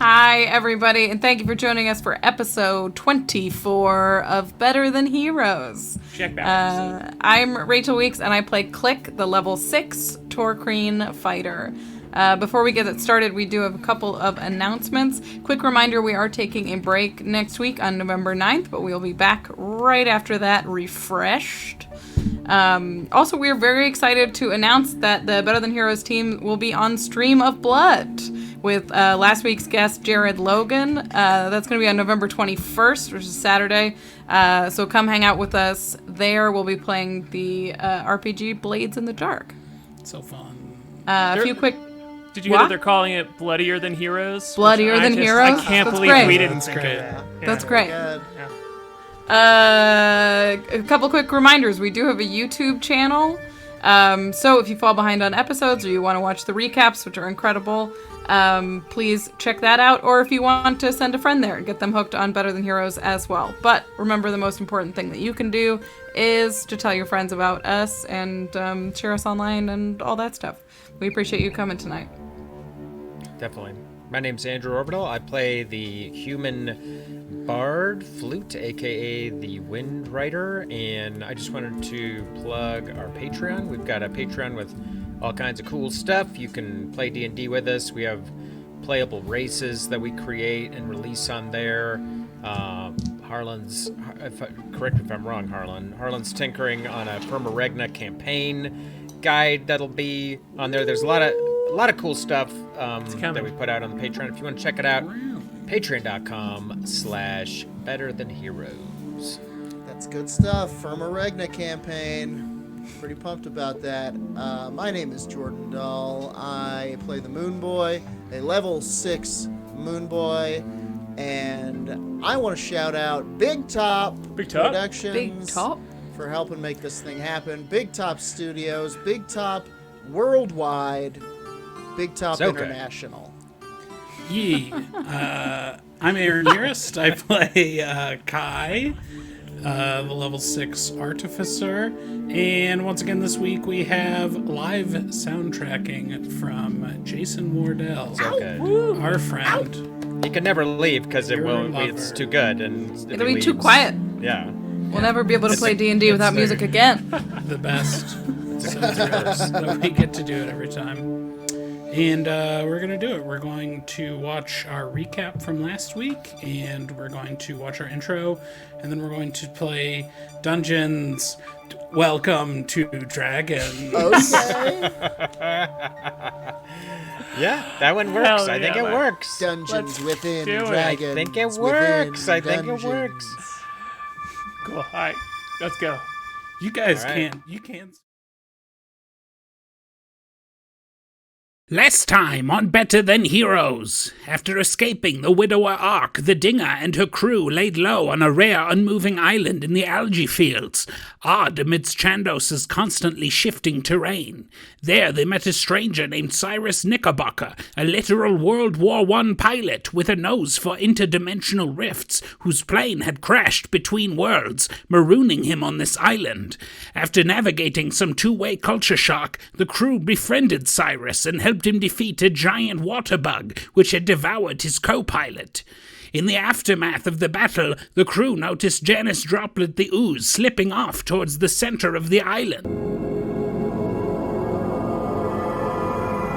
Hi, everybody, and thank you for joining us for episode 24 of Better Than Heroes. Check back. I'm Rachel Weeks, and I play Klik, the level 6 Tohr-Kreen fighter. Before we get it started, we do have a couple of announcements. Quick reminder, we are taking a break next week on November 9th, but we'll be back right after that, refreshed. Also, we are very excited to announce that the Better Than Heroes team will be on Stream of Blood with last week's guest, Jared Logan. That's going to be on November 21st, which is Saturday. So come hang out with us there. We'll be playing the RPG Blades in the Dark. So fun. A few quick... Did you hear that they're calling it Bloodier Than Heroes? Bloodier Than Heroes? I can't That's believe great. we didn't think of that. That's great. Yeah. A couple quick reminders. We do have a YouTube channel. So if you fall behind on episodes or you want to watch the recaps, which are incredible, please check that out. Or if you want to send a friend there, get them hooked on Better Than Heroes as well. But remember, the most important thing that you can do is to tell your friends about us and share us online and all that stuff. We appreciate you coming tonight. Definitely. My name's Andrew Ovredahl. I play the human bard, Flute, aka the Windrider, and I just wanted to plug our Patreon. We've got a Patreon with all kinds of cool stuff. You can play D&D with us. We have playable races that we create and release on there. Harlan's, correct me if I'm wrong, Harlan's tinkering on a Perma-Regna campaign guide that'll be on there. There's a lot of cool stuff that we put out on the Patreon. If you want to check it out, patreon.com/betterthanheroes. That's good stuff. Perma-Regna campaign. Pretty pumped about that. My name is Jordan Dahl. I play the Moonboy, a level 6 Moonboy. And I want to shout out Big Top Productions. Big Top? For helping make this thing happen. Big Top Studios, Big Top Worldwide, Big Top International. I'm Aaron Urist. I play K.A.I, the level 6 Artificer. And once again this week we have live soundtracking from Jason Wardell, our friend. He can never leave because it's too good. And It'll be too quiet. Yeah. We'll never be able to play D&D without music again. The best. So we get to do it every time. And we're going to do it. We're going to watch our recap from last week, and we're going to watch our intro, and then we're going to play Dungeons. Welcome to Dragons. Okay. Yeah, that one works. I think it works. Dungeons within do it. Dragons. I think it works. I think it works. Cool. All right, let's go. You guys right. can't. Last time on Better Than Heroes. After escaping the Widower Ark, the Dinger and her crew laid low on a rare unmoving island in the algae fields, odd amidst Chandos's constantly shifting terrain. There they met a stranger named Cyrus Knickerbocker, a literal World War I pilot with a nose for interdimensional rifts, whose plane had crashed between worlds, marooning him on this island. After navigating some two-way culture shock, the crew befriended Cyrus and helped him defeat a giant water bug which had devoured his co-pilot. In the aftermath of the battle, the crew noticed Janice Droplet the Ooze slipping off towards the center of the island.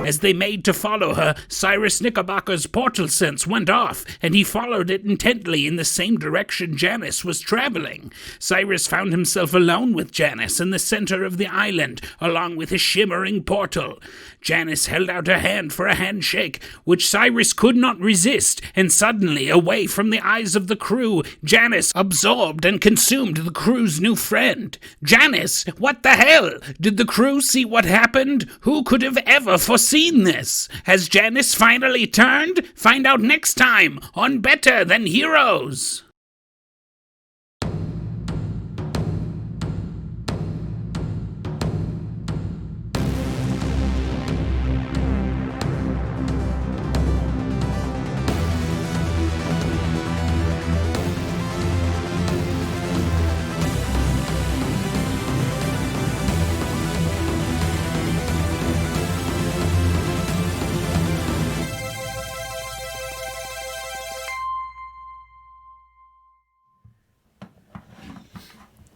As they made to follow her, Cyrus Knickerbocker's portal sense went off, and he followed it intently in the same direction Janice was traveling. Cyrus found himself alone with Janice in the center of the island, along with a shimmering portal. Janice held out her hand for a handshake, which Cyrus could not resist, and suddenly, away from the eyes of the crew, Janice absorbed and consumed the crew's new friend. Janice, what the hell? Did the crew see what happened? Who could have ever foreseen this? Has Janice finally turned? Find out next time on Better Than Heroes.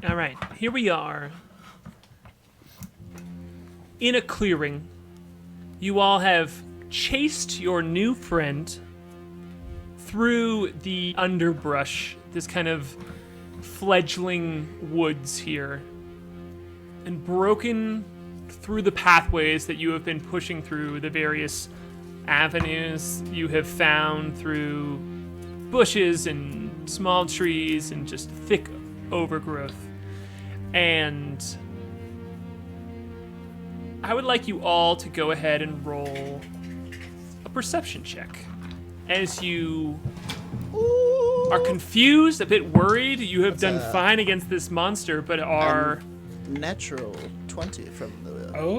All right, here we are. In a clearing, you all have chased your new friend through the underbrush, this kind of fledgling woods here, and broken through the pathways that you have been pushing through, the various avenues you have found through bushes and small trees and just thick overgrowth. And I would like you all to go ahead and roll a perception check. As you are confused, a bit worried, you have done fine against this monster, but are... Natural 20 from the... Oh.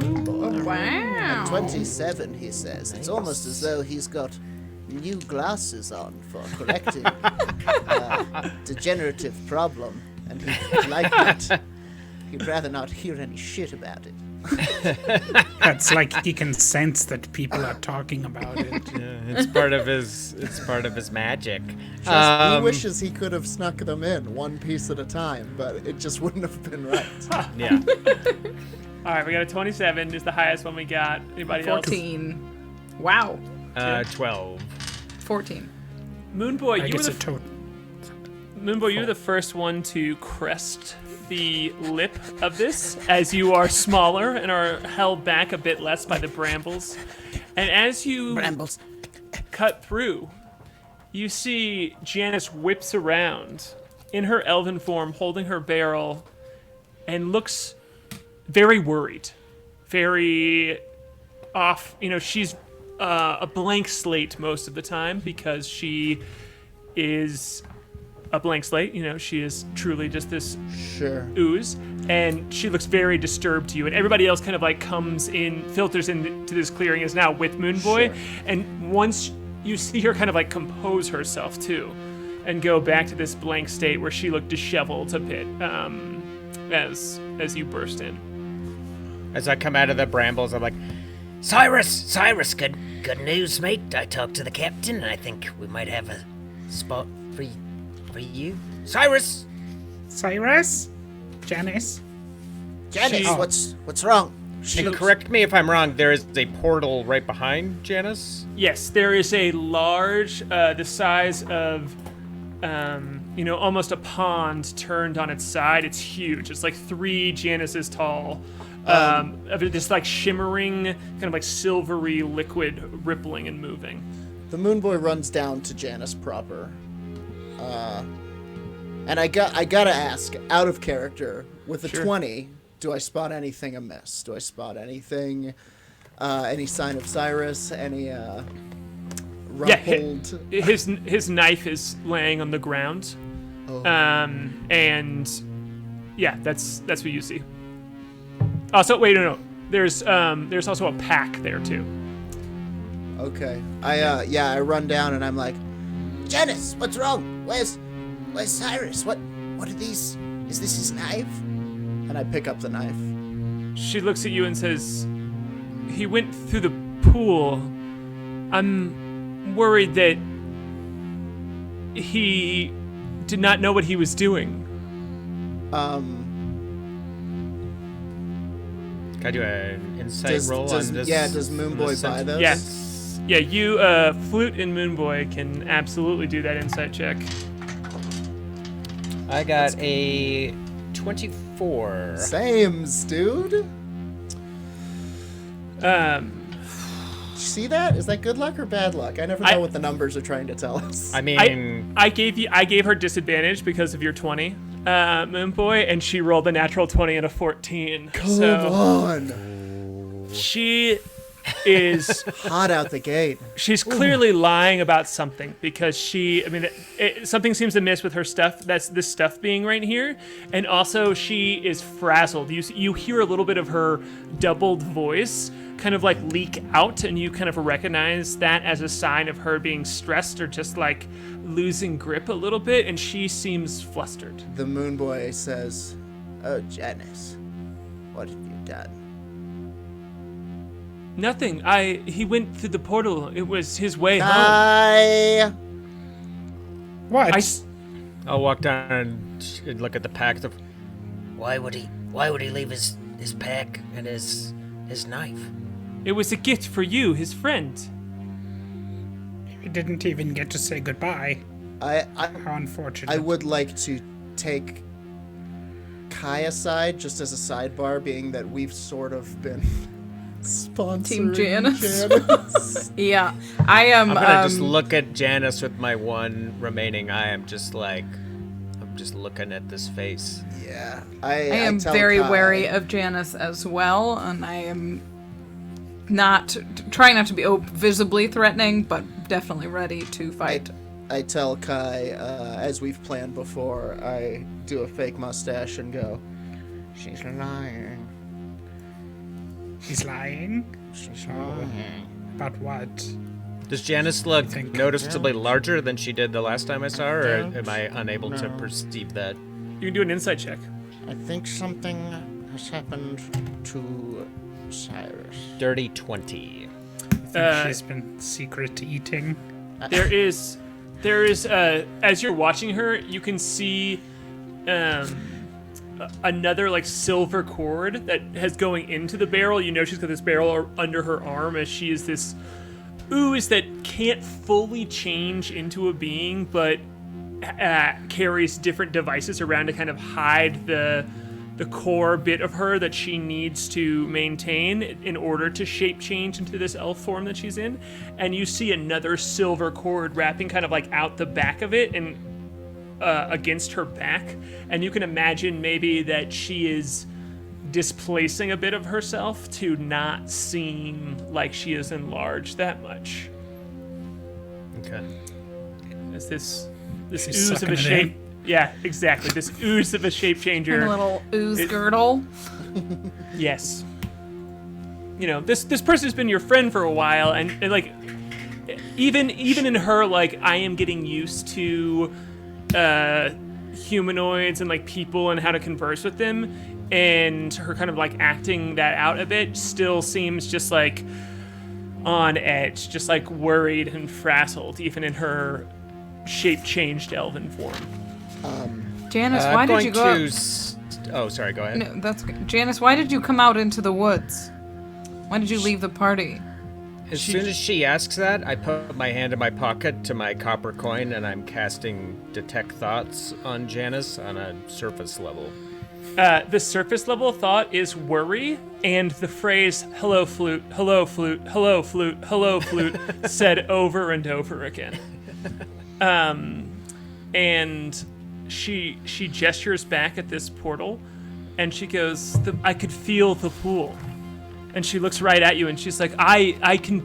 Wow. 27, he says. It's almost as though he's got new glasses on for correcting a degenerative problem, and he'd like it. He'd rather not hear any shit about it. That's like he can sense that people are talking about it. Yeah, it's part of his magic. He wishes he could have snuck them in one piece at a time, but it just wouldn't have been right. Yeah. All right, we got a 27 is the highest one we got. Anybody 14. Wow. 12. 14. Moonboy, I you were guess the a total. Moonboy, you're the first one to crest the lip of this, as you are smaller and are held back a bit less by the brambles. And as you Brambles. cut through, you see Janice whips around in her elven form, holding her barrel, and looks very worried, very off. You know, she's a blank slate most of the time because she is a blank slate. You know, she is truly just this Sure. ooze, and she looks very disturbed to you. And everybody else kind of like comes in, filters into this clearing, is now with Moonboy. Sure. And once you see her kind of like compose herself too, and go back to this blank state where she looked disheveled a bit, as you burst in. As I come out of the brambles, I'm like, Cyrus, good news, mate. I talked to the captain, and I think we might have a spot for you. Cyrus! Cyrus? Janice? Janice, She- what's wrong? and correct me if I'm wrong, there is a portal right behind Janice? Yes, there is a large, the size of, almost a pond turned on its side. It's huge. It's like 3 Janices tall. Of this like shimmering, kind of like silvery liquid rippling and moving. The Moonboy runs down to Janice proper. And I gotta ask, out of character, with a Sure. 20, do I spot anything amiss? Do I spot anything, any sign of Cyrus? Any rumpled? His knife is laying on the ground. Oh. And yeah, that's what you see. Oh, so wait, no. There's also a pack there too. Okay. I run down and I'm like, Janice, what's wrong? Where's Cyrus? What are these? Is this his knife? And I pick up the knife. She looks at you and says, "He went through the pool. I'm worried that he did not know what he was doing." Can I do an insight roll on this? Yeah, does Moonboy buy those? Yes. Yeah, you, Flute and Moonboy can absolutely do that insight check. I got a 24. Sames, dude. Did you see that? Is that good luck or bad luck? I never know what the numbers are trying to tell us. I mean, I gave her disadvantage because of your 20, Moonboy, and she rolled a natural 20 and a 14. Come on. She is Hot out the gate. she's clearly lying about something because something seems amiss with her stuff. That's this stuff being right here, and also she is frazzled. You hear a little bit of her doubled voice kind of like leak out, and you kind of recognize that as a sign of her being stressed or just like losing grip a little bit, and she seems flustered. The Moonboy says, "Oh, Janice, what have you done?" Nothing. He went through the portal. It was his way home. What? I'll walk down and look at the pack. Why would he leave his pack and his knife? It was a gift for you, his friend. We didn't even get to say goodbye. How unfortunate. I would like to take K.A.I aside, just as a sidebar, being that we've sort of been sponsoring Team Janice. Janice. Yeah, I am. I'm gonna just look at Janice with my one remaining eye. I'm just looking at this face. Yeah, I am tell very K.A.I. wary of Janice as well, and I am trying not to be visibly threatening, but definitely ready to fight. I tell K.A.I, as we've planned before, I do a fake mustache and go, "She's lying." He's lying? She's Oh. lying. About what? Does Janice look think- noticeably larger than she did the last time I saw her, or am I unable to perceive that? You can do an insight check. I think something has happened to Cyrus. Dirty 20. I think she's been secret eating. There is, as you're watching her, you can see another like silver cord that has going into the barrel. You know she's got this barrel under her arm as she is this ooze that can't fully change into a being, but carries different devices around to kind of hide the core bit of her that she needs to maintain in order to shape change into this elf form that she's in. And you see another silver cord wrapping kind of like out the back of it and against her back. And you can imagine maybe that she is displacing a bit of herself to not seem like she is enlarged that much. Okay. As this She's ooze of sucking a it shape. in. Yeah, exactly. This ooze of a shape changer. And a little ooze girdle. Yes. You know, this person's been your friend for a while, and like, even in her, like, I am getting used to humanoids and like people and how to converse with them, and her kind of like acting that out a bit still seems just like on edge, just like worried and frazzled, even in her shape-changed elven form. Janice, why did you go? Oh, sorry. Go ahead. No, that's good. Janice, why did you come out into the woods? Why did you leave the party? As soon as she asks that, I put my hand in my pocket to my copper coin, and I'm casting Detect Thoughts on Janice on a surface level. The surface level thought is worry, and the phrase "hello flute, hello flute, hello flute, hello flute" said over and over again. And she gestures back at this portal, and she goes, "I could feel the pool." And she looks right at you, and she's like, I can.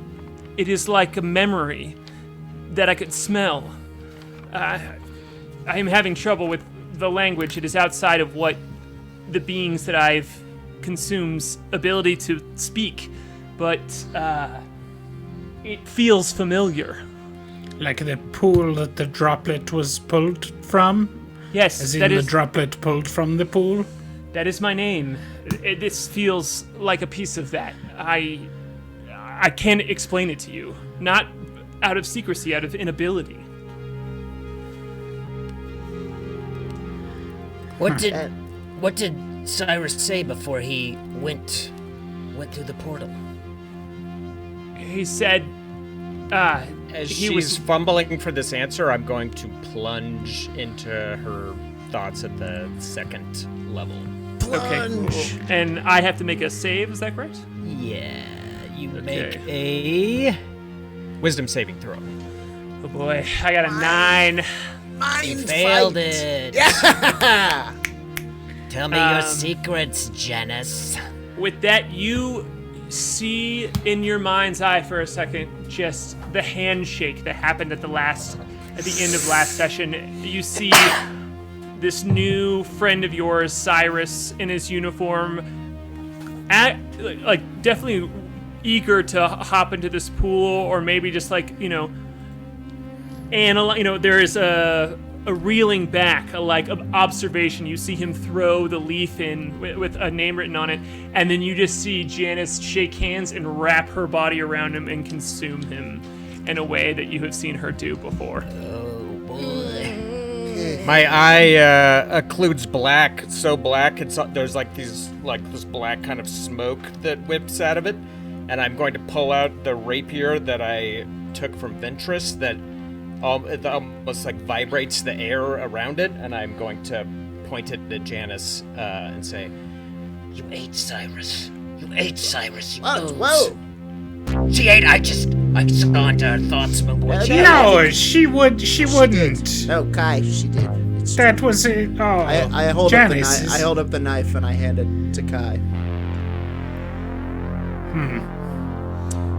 It is like a memory that I could smell. I am having trouble with the language. It is outside of what the beings that I've consume's ability to speak, but it feels familiar. Like the pool that the droplet was pulled from? Yes, As in that the is droplet pulled from the pool? that is my name. This feels like a piece of that. I can't explain it to you. Not out of secrecy, out of inability. What did Cyrus say before he went through the portal? He said, As he she's was fumbling for this answer, I'm going to plunge into her thoughts at the second level. okay, cool. And I have to make a save. Is that correct? Yeah, you Okay. make a Wisdom saving throw. Oh boy, I got a 9. You failed it. Tell me your secrets, Janice. With that, you see in your mind's eye for a second just the handshake that happened at the end of last session. You see this new friend of yours, Cyrus, in his uniform, definitely eager to hop into this pool, or maybe just like, there is a reeling back, observation. You see him throw the leaf in with a name written on it, and then you just see Janice shake hands and wrap her body around him and consume him in a way that you have seen her do before. Oh boy. My eye occludes black, so black there's like this black kind of smoke that whips out of it, and I'm going to pull out the rapier that I took from Ventress that it almost like vibrates the air around it, and I'm going to point it at Janice and say, You ate Cyrus. You ate Cyrus, you Whoa, ooze. whoa. She ate, I saw into her thoughts, Moonboy. No, she wouldn't. No, Kai, she did. It's That was it. Oh, I hold up the Janice knife. is- I hold up the knife and I hand it to Kai.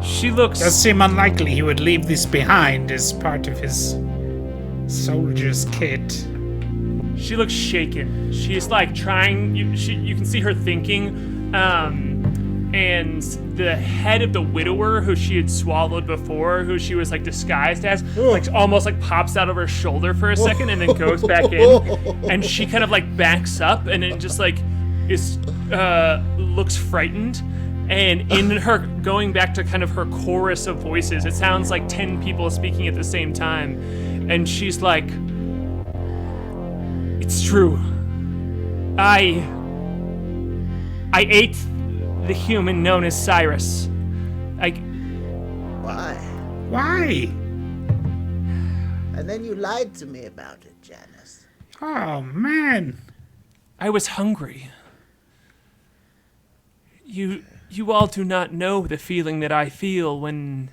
She looks. Does seem unlikely he would leave this behind as part of his soldier's kit. She looks shaken. She's like trying. You can see her thinking. And the head of the widower, who she had swallowed before, who she was like disguised as, like almost like pops out of her shoulder for a second and then goes back in. And she kind of like backs up and it just like is looks frightened. And in her going back to kind of her chorus of voices, it sounds like 10 people speaking at the same time. And she's like, "It's true. I ate the human known as Cyrus. Why? Why? And then you lied to me about it, Janice. Oh, man. I was hungry. You all do not know the feeling that I feel when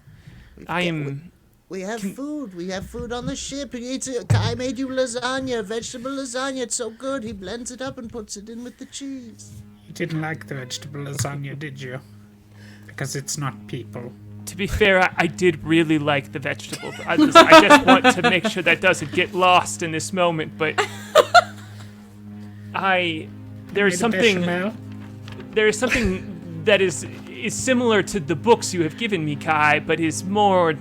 I am... We have food. We have food on the ship. Kai made you lasagna, vegetable lasagna. It's so good. He blends it up and puts it in with the cheese. You didn't like the vegetable lasagna, did you? Because it's not people. To be fair, I did really like the vegetables. I just want to make sure that doesn't get lost in this moment, but... There's something that is similar to the books you have given me, Kai, but is more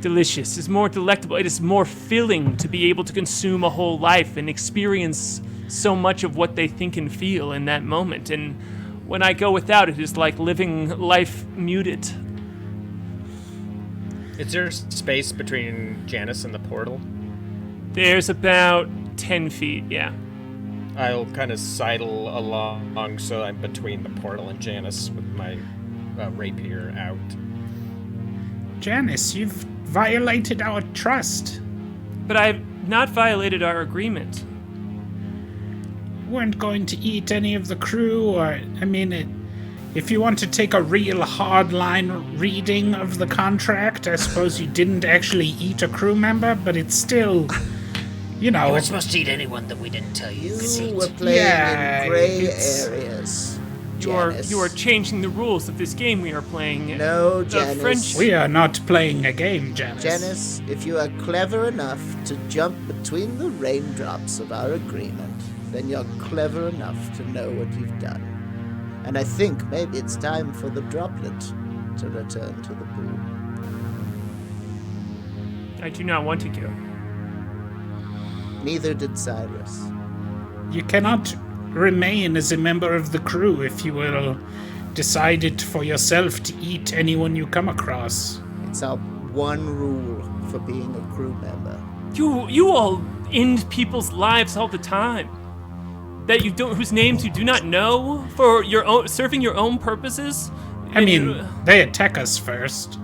delicious, is more delectable. It is more filling to be able to consume a whole life and experience so much of what they think and feel in that moment. And when I go without it is like living life muted. Is there space between Janice and the portal? There's about 10 feet, yeah. I'll kind of sidle along so I'm between the portal and Janice with my rapier out. Janice, you've violated our trust. But I've not violated our agreement. You weren't going to eat any of the crew, or, if you want to take a real hardline reading of the contract, I suppose you didn't actually eat a crew member, but it's still, You weren't supposed to eat anyone that we didn't tell you could You eat. were playing Yeah, in gray it's- areas. You are Janice. changing the rules of this game we are playing. No, The Janice. French. We are not playing a game, Janice. Janice, if you are clever enough to jump between the raindrops of our agreement, then you're clever enough to know what you've done. And I think maybe it's time for the droplet to return to the pool. I do not want to go. Neither did Cyrus. You cannot remain as a member of the crew if you will decide it for yourself to eat anyone you come across. It's our one rule for being a crew member. You all end people's lives all the time. That you don't, whose names you do not know for your own, serving your own purposes. I mean, they attack us first.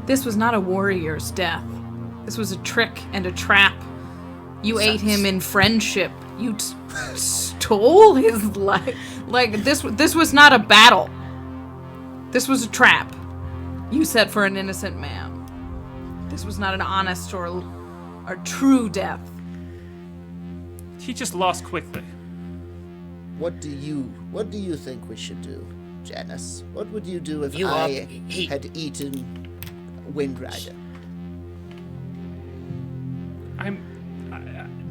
This was not a warrior's death. This was a trick and a trap. You ate him in friendship. You stole his life. Like, this was not a battle. This was a trap you set for an innocent man. This was not an honest or true death. He just lost quickly. What do you think we should do, Janice? What would you do if You I are- had eaten Windrider?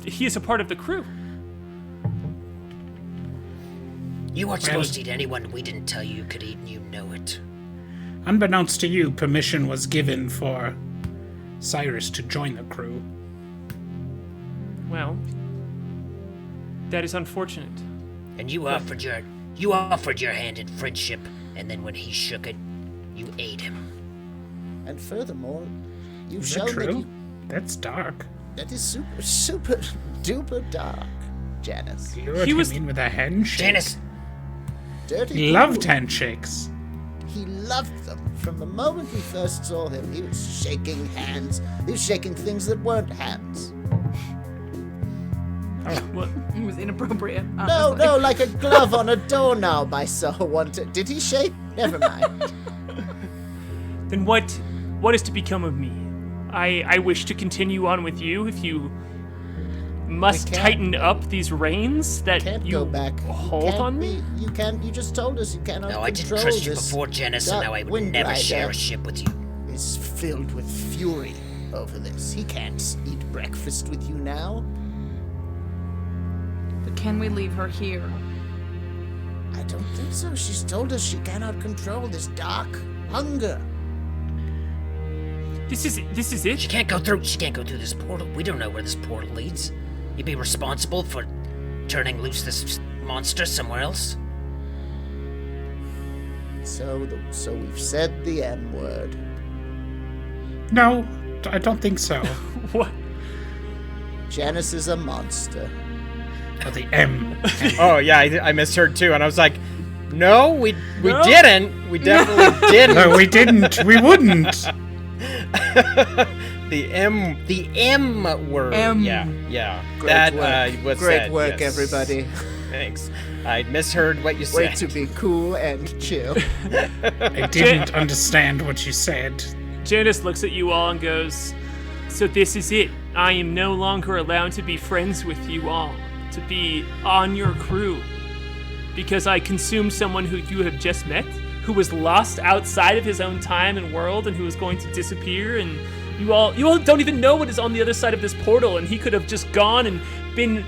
He is a part of the crew. You weren't supposed to eat anyone we didn't tell you could eat, and you know it. Unbeknownst to you, permission was given for Cyrus to join the crew. Well, that is unfortunate. And you offered your hand in friendship, and then when he shook it, you ate him. And furthermore, you've Is that shown that true? you, That's dark. That is super, super duper dark, Janice. Lured He him was- in with a handshake. Janice, Dirty He loved fool. handshakes. He loved them. From the moment we first saw him, he was shaking hands. He was shaking things that weren't hands. What? It was inappropriate. No, honestly. no, like a glove on a doorknob I saw one time. Did he shake? Never mind. Then what is to become of me? I wish to continue on with you if you must We can't- tighten up these reins that Can't you go back. You hold can't on be- me. You can't. You just told us you cannot no, I didn't control trust you this. before, Janice, and now I would never share a ship with you. Is filled with fury over this. He can't eat breakfast with you now. But can we leave her here? I don't think so. She's told us she cannot control this dark hunger. This is it? She can't go through this portal. We don't know where this portal leads. You'd be responsible for turning loose this monster somewhere else? So we've said the M word. No, I don't think so. What? Janice is a monster. Oh, the M. Oh yeah, I misheard too, and I was like, no, we No. didn't. We definitely didn't. No, we didn't. We wouldn't. The M word. M. Yeah. Great that work. was Great said, work, yes. everybody. Thanks. I misheard what you Way said. to be cool and chill. I didn't understand what you said. Janice looks at you all and goes, "So this is it. I am no longer allowed to be friends with you all, to be on your crew, because I consumed someone who you have just met, who was lost outside of his own time and world, and who was going to disappear. And you all don't even know what is on the other side of this portal, and he could have just gone and been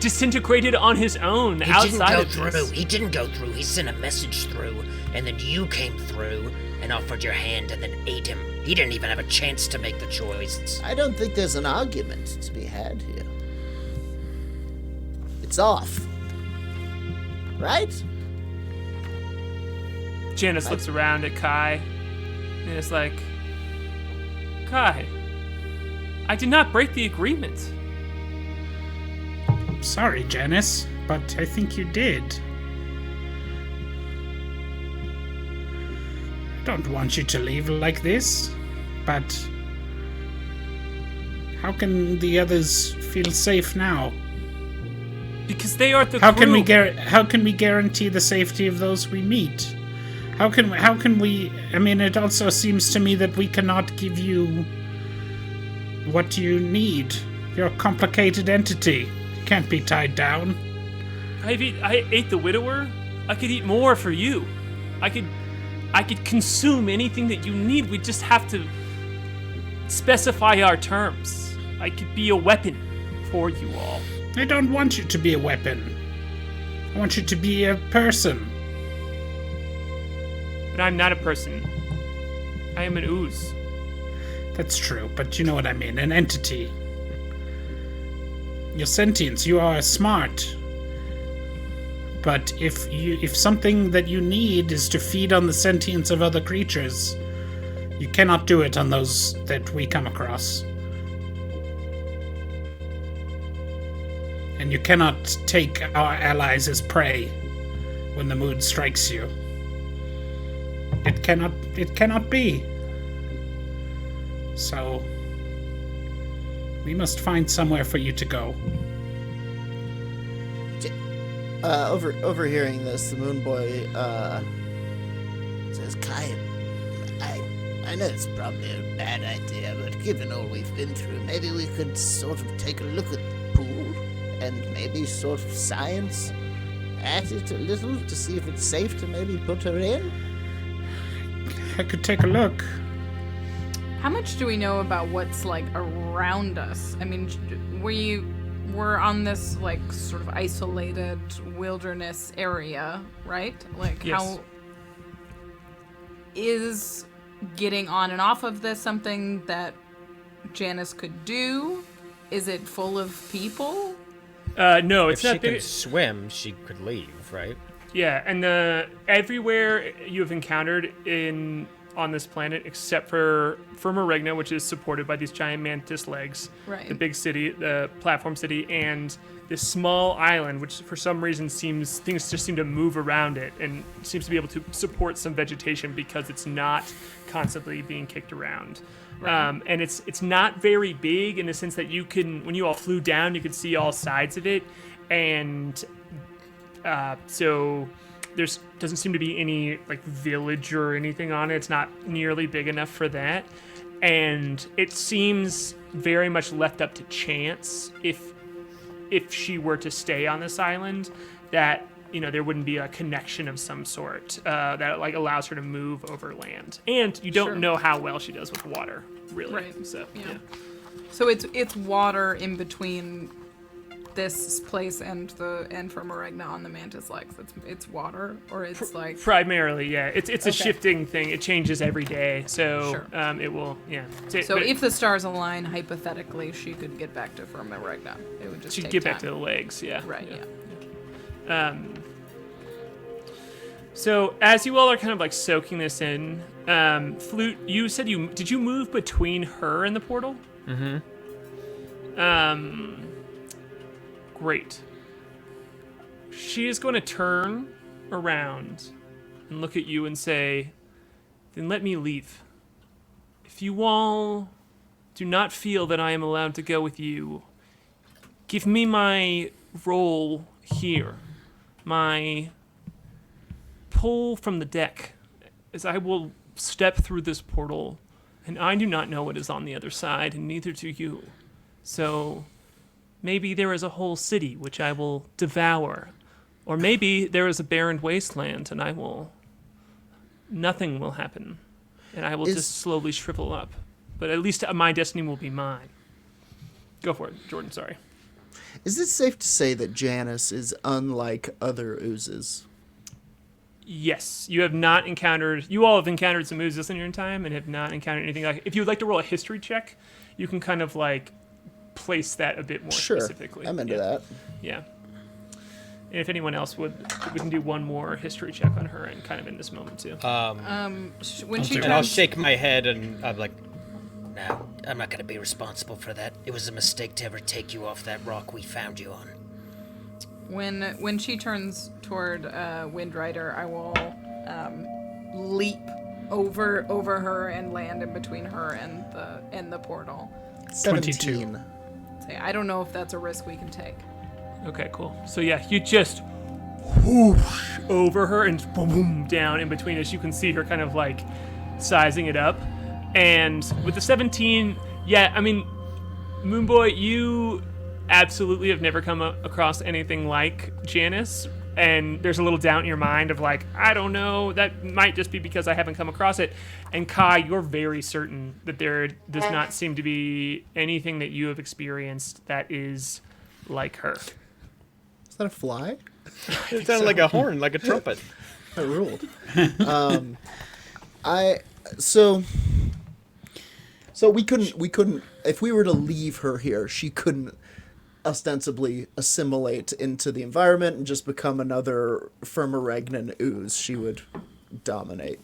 disintegrated on his own He outside didn't of go through. this." He didn't go through. He sent a message through, and then you came through and offered your hand and then ate him. He didn't even have a chance to make the choice. I don't think there's an argument to be had here. It's off. Right? Janice looks around at K.A.I. and is like, "K.A.I, I did not break the agreement." Sorry, Janice, but I think you did. I don't want you to leave like this, but how can the others feel safe now? Because they are the How crew. can we guarantee the safety of those we meet? How can we? I mean, it also seems to me that we cannot give you what you need. You're a complicated entity. You can't be tied down. I ate the widower. I could eat more for you. I could consume anything that you need. We just have to specify our terms. I could be a weapon for you all. I don't want you to be a weapon. I want you to be a person. But I'm not a person. I am an ooze. That's true, but you know what I mean, an entity. You're sentient, you are smart. But if something that you need is to feed on the sentience of other creatures, you cannot do it on those that we come across. And you cannot take our allies as prey when the mood strikes you. It cannot be. So we must find somewhere for you to go. Overhearing this, the Moonboy says, "Kai, I know it's probably a bad idea, but given all we've been through, maybe we could sort of take a look at the pool and maybe sort of science at it a little to see if it's safe to maybe put her in." I could take a look. How much do we know about what's like around us? I mean, we're on this like sort of isolated wilderness area, right? Like, Yes. how is getting on and off of this something that Janice could do? Is it full of people? No, If it's she not big. could swim, she could leave, right? Yeah, and everywhere you have encountered in on this planet except for Firmaregna, which is supported by these giant mantis legs. Right. The big city, the platform city, and this small island, which for some reason things just seem to move around it and seems to be able to support some vegetation because it's not constantly being kicked around. Right. And it's not very big in the sense that you can, when you all flew down, you could see all sides of it, and so there's doesn't seem to be any like village or anything on it. It's not nearly big enough for that, and it seems very much left up to chance if she were to stay on this island, that there wouldn't be a connection of some sort that like allows her to move over land. And you don't Sure. know how well she does with water, really. Right. So Yeah. So it's water in between this place and Firmaregna on the mantis legs. It's water, or it's like primarily, yeah. It's a Okay. shifting thing. It changes every day, so Sure. it will, yeah. so but if the stars align, hypothetically, she could get back to Firmaregna. It would just she'd take get time. back to the legs, yeah. Right. Yeah. So as you all are kind of like soaking this in, Flute, you said did you move between her and the portal? Great. She is going to turn around and look at you and say, then let me leave. If you all do not feel that I am allowed to go with you, give me my role here, my pull from the deck, as I will step through this portal, and I do not know what is on the other side, and neither do you. So maybe there is a whole city which I will devour, or maybe there is a barren wasteland, and nothing will happen, and I will just slowly shrivel up. But at least my destiny will be mine. Go for it, Jordan, sorry. Is it safe to say that Janice is unlike other oozes? Yes, you all have encountered some oozes in your time and have not encountered anything like. If you would like to roll a history check, you can kind of like place that a bit more specifically. I'm into that. Yeah. And if anyone else would, we can do one more history check on her and kind of in this moment too. When she And I'll turns, shake my head and I'm like, No, I'm not gonna be responsible for that. It was a mistake to ever take you off that rock we found you on. when she turns toward Windrider, I will leap over her and land in between her and the portal. 17. Say, I don't know if that's a risk we can take. Okay, cool. So yeah, you just whoosh over her and boom, boom down in between us. You can see her kind of like sizing it up. And with the 17, yeah, I mean, Moonboy, you absolutely have never come across anything like Janice. And there's a little doubt in your mind of like, I don't know, that might just be because I haven't come across it. And K.A.I, you're very certain that there does not seem to be anything that you have experienced that is like her. Is that a fly? it sounded like a horn, like a trumpet. I ruled. So we couldn't if we were to leave her here, she couldn't ostensibly assimilate into the environment and just become another Firmaregnan ooze. She would dominate.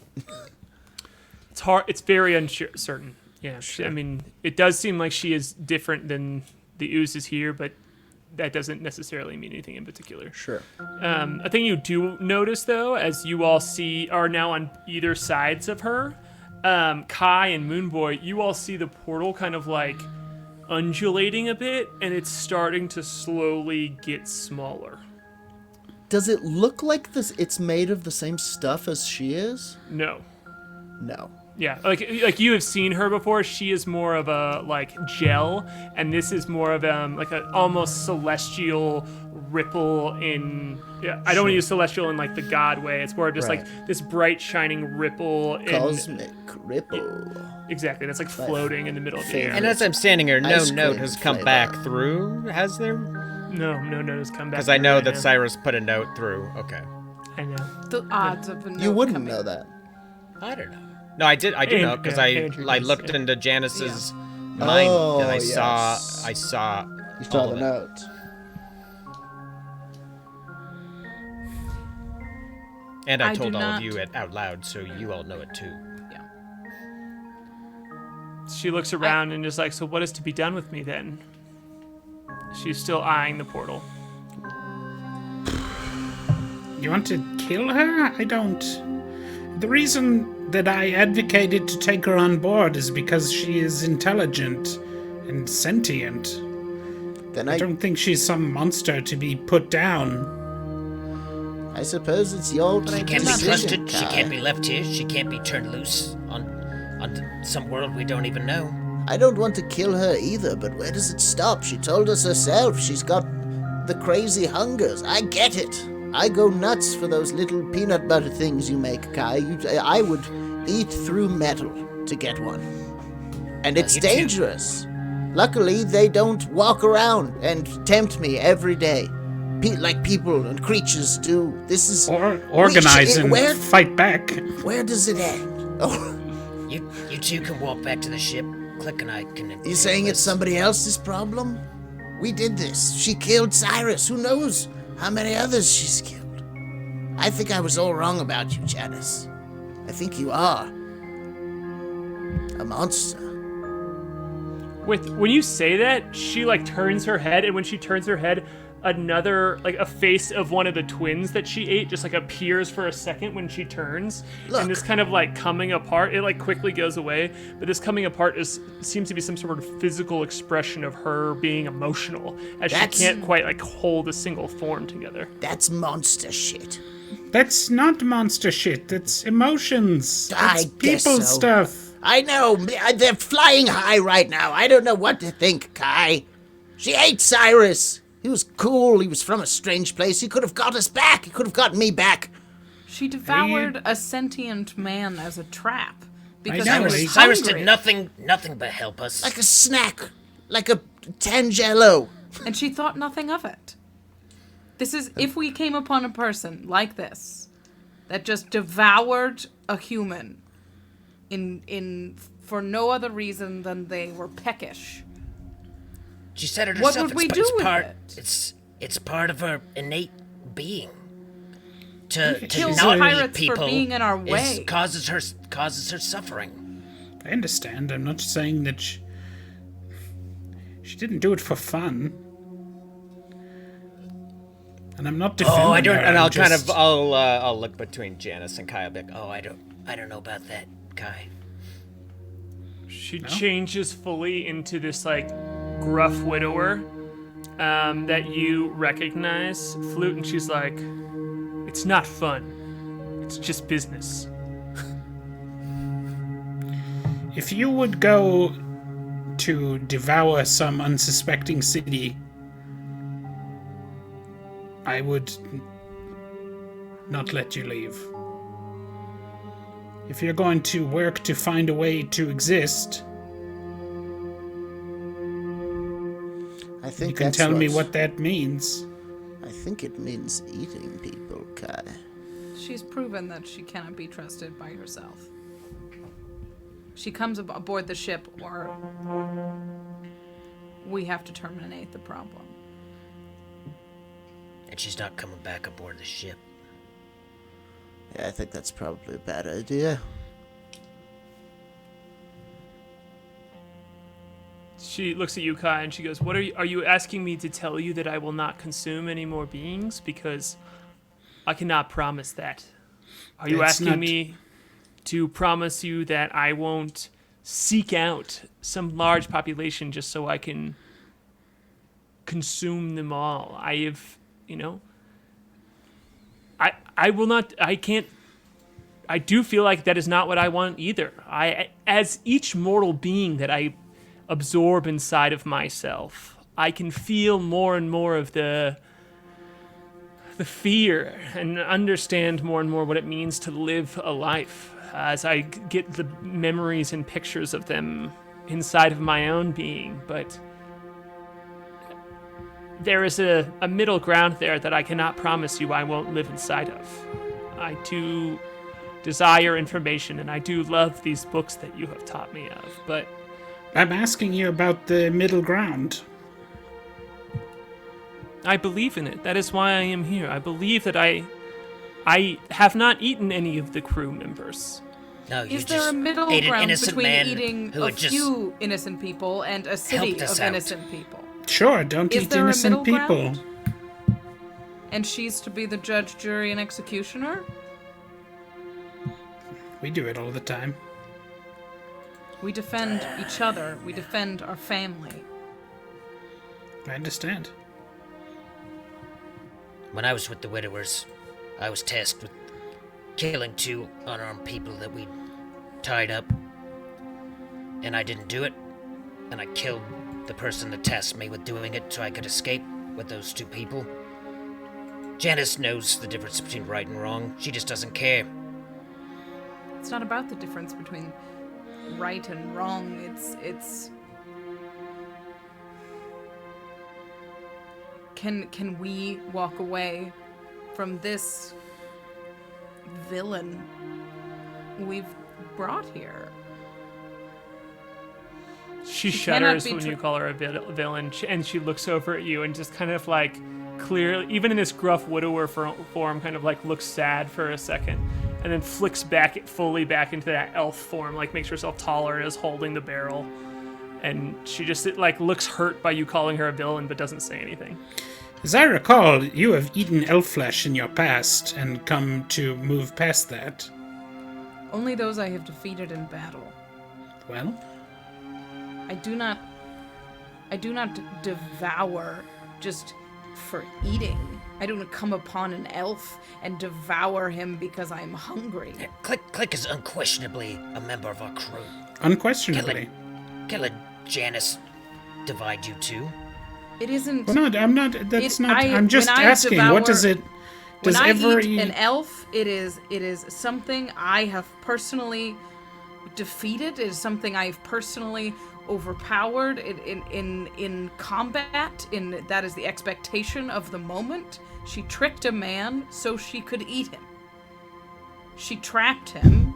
It's hard. It's very uncertain. Yeah. I mean, it does seem like she is different than the oozes here, but that doesn't necessarily mean anything in particular. Sure. A thing you do notice, though, as you all are now on either sides of her, K.A.I and Moonboy, you all see the portal kind of like undulating a bit, and it's starting to slowly get smaller. Does it look like this? It's made of the same stuff as she is? No. No. Yeah, like you have seen her before. She is more of a like gel, and this is more of like a almost celestial ripple in. Yeah, I don't want to use celestial in like the god way. It's more of just Right. like this bright shining ripple. Cosmic ripple. Exactly, that's like floating in the middle of the air. And as I'm standing here, no Ice note cream has come flavor. back through, has there? No note has come back. Because I know right that now. Cyrus put a note through. Okay. I know. The odds of a You note wouldn't coming. know that. I don't know. No, I do know because Andrew I does, looked yeah. into Janice's mind Oh, and I yes. saw You saw all the of it. note. And I I told do all not- of you it out loud, so you all know it too. Yeah. She looks around and is like, so what is to be done with me then? She's still eyeing the portal. You want to kill her? I don't. The reason that I advocated to take her on board is because she is intelligent and sentient. Then I don't think she's some monster to be put down. I suppose it's your She can't be decision, trusted. She Kai. can't be left here. She can't be turned loose on some world we don't even know. I don't want to kill her either, but where does it stop? She told us herself she's got the crazy hungers. I get it. I go nuts for those little peanut butter things you make, Kai. I would eat through metal to get one. And it's you too. dangerous. Luckily, they don't walk around and tempt me every day. Like people and creatures do. This is... Or organize and where, fight back. where does it end? Oh, You two can walk back to the ship. Klik and I can... you saying it's somebody else's problem? We did this. She killed Cyrus. Who knows how many others she's killed? I think I was all wrong about you, Janice. I think you are a monster. When you say that, she like turns her head, and when she turns her head, another, like, a face of one of the twins that she ate just like appears for a second when she turns. Look. And this kind of like coming apart, it like quickly goes away, but this coming apart seems to be some sort of physical expression of her being emotional, as That's- she can't quite like hold a single form together. That's monster shit. That's not monster shit. That's emotions. I That's guess people so. stuff. I know. They're flying high right now. I don't know what to think, Kai. She ate Cyrus. He was cool. He was from a strange place. He could have got us back. He could have gotten me back. She devoured a sentient man as a trap because know, he was he- Cyrus hungry. did nothing but help us. Like a snack. Like a Tangelo. And she thought nothing of it. This is if we came upon a person like this that just devoured a human in for no other reason than they were peckish. She said it What herself. would we it's, do it's with part, it? It's part of her innate being. To kill not pirates eat for people being in our way. causes her suffering. I understand. I'm not saying that she didn't do it for fun. And I'm not defending Oh, I don't. her. And I'm I'll kind just- of I'll look between Janice and Kai. I'll be like, Oh, I don't know about that, Kai. She changes fully into this like gruff widower that you recognize, Flute, and she's like, it's not fun. It's just business. If you would go to devour some unsuspecting city, I would not let you leave. If you're going to work to find a way to exist, I think you can that's tell me what that means. I think it means eating people, Kai. She's proven that she cannot be trusted by herself. She comes aboard the ship, or we have to terminate the problem. And she's not coming back aboard the ship. Yeah, I think that's probably a bad idea. She looks at you, Kai, and she goes, "What are you asking me to tell you that I will not consume any more beings? Because I cannot promise that. Are you That's asking not- me to promise you that I won't seek out some large population just so I can consume them all? I have, I will not, I can't, I do feel like that is not what I want either. As each mortal being that I absorb inside of myself, I can feel more and more of the fear and understand more and more what it means to live a life as I get the memories and pictures of them inside of my own being. But there is a middle ground there that I cannot promise you I won't live inside of. I do desire information, and I do love these books that you have taught me of, but I'm asking you about the middle ground. I believe in it. That is why I am here. I believe that I have not eaten any of the crew members. No, you Is there a just middle ate an ground innocent between man eating who a had just few innocent people and a city helped us of out. innocent people? Sure, don't Is eat there a innocent middle people. ground? And she's to be the judge, jury, and executioner? We do it all the time. We defend each other. We defend our family. I understand. When I was with the widowers, I was tasked with killing 2 unarmed people that we tied up. And I didn't do it. And I killed the person that tasked me with doing it so I could escape with those 2 people. Janice knows the difference between right and wrong. She just doesn't care. It's not about the difference between right and wrong. It's Can we walk away from this villain we've brought here? She She cannot shudders be when you call her a villain, and she looks over at you and just kind of like clearly, even in this gruff widower form, kind of like looks sad for a second, and then flicks fully back into that elf form, like makes herself taller and is holding the barrel. And she just like looks hurt by you calling her a villain, but doesn't say anything. As I recall, you have eaten elf flesh in your past and come to move past that. Only those I have defeated in battle. Well, I do not devour just for eating. I don't come upon an elf and devour him because I'm hungry. Klik is unquestionably a member of our crew. unquestionably. Can Janice divide you 2? It isn't. I'm not. That's It- not. I- I'm just when I asking. What does devour- it? Does when I every eat an elf, it is something I have personally defeated. It is something I have personally overpowered in combat. That is the expectation of the moment. She tricked a man so she could eat him. She trapped him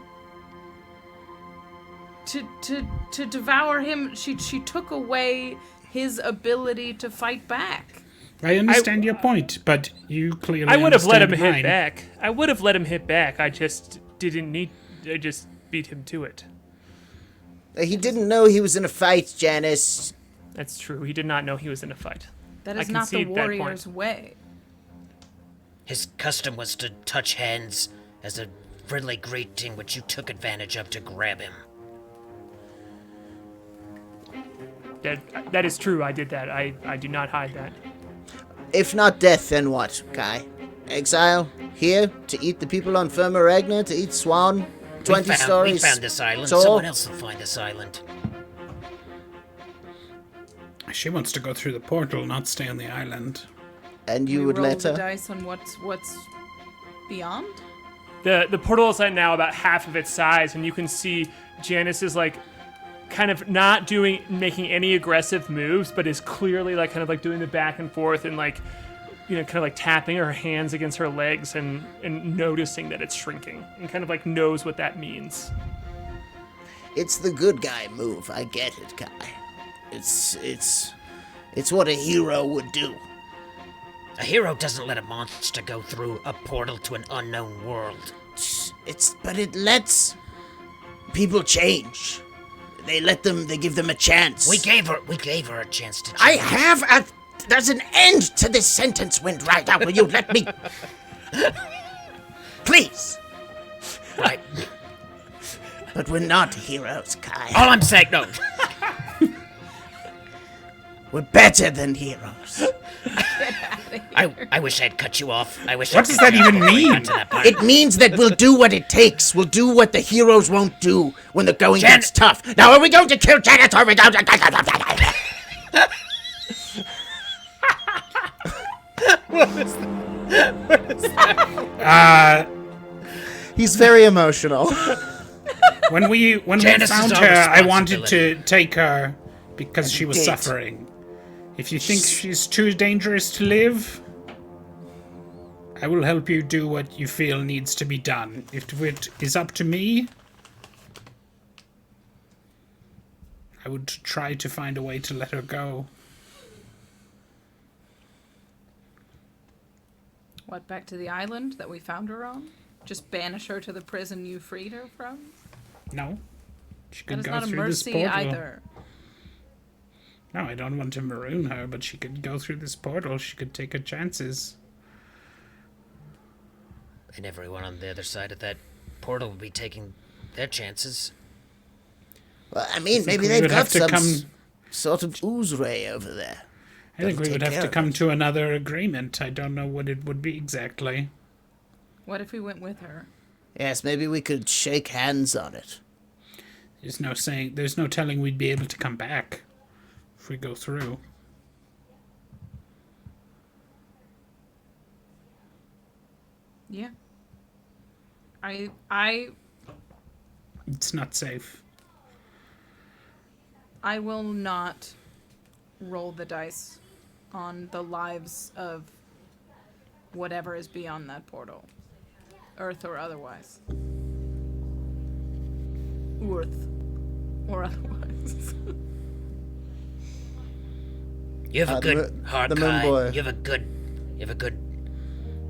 to devour him. She took away his ability to fight back. I understand your point, but you clearly I would have let him understand hit mine. back. I would have let him hit back. I just didn't need. I just beat him to it. He didn't know he was in a fight, Janice. That's true. He did not know he was in a fight. That I is not the concede that point. warrior's way. His custom was to touch hands as a friendly greeting, which you took advantage of to grab him. That is true. I did that. I do not hide that. If not death, then what, Kai? Exile? Here? To eat the people on Firma Regna? To eat Swan? 20 We stories? found this island. tall? Someone else will find this island. She wants to go through the portal, not stay on the island. And you We would roll let the her? dice on what's beyond. The portal is at now about half of its size, and you can see Janice is like kind of not making any aggressive moves, but is clearly like kind of like doing the back and forth and like, you know, kind of like tapping her hands against her legs and noticing that it's shrinking and kind of like knows what that means. It's the good guy move. I get it, Kai. It's what a hero would do. A hero doesn't let a monster go through a portal to an unknown world. But it lets people change. They give them a chance. We gave her a chance to change. There's an end to this sentence, Windrider. Will you let me? Please. Right. But we're not heroes, Kai. All I'm saying, no. We're better than heroes. I wish I'd cut you off. What does that even mean? It means that we'll do what it takes. We'll do what the heroes won't do when the going gets tough. Now, are we going to kill Janet or are we going to... He's very emotional. When we Janice found is her, our I wanted to responsibility. take her because she was date. suffering. If you think she's too dangerous to live, I will help you do what you feel needs to be done. If it is up to me, I would try to find a way to let her go. What, back to the island that we found her on? Just banish her to the prison you freed her from? No. She That could is go not a through this mercy portal. either. No, I don't want to maroon her, but she could go through this portal. She could take her chances. And everyone on the other side of that portal will be taking their chances. Well, I mean, maybe we they've would got have to some come- sort of ooze ray over there. I think we That'll would take have to care of come it. to another agreement. I don't know what it would be exactly. What if we went with her? Yes, maybe we could shake hands on it. There's no telling we'd be able to come back if we go through. Yeah. I It's not safe. I will not roll the dice on the lives of whatever is beyond that portal. Earth or otherwise. Earth or otherwise. You have a good heart, the K.A.I. Moonboy. You have a good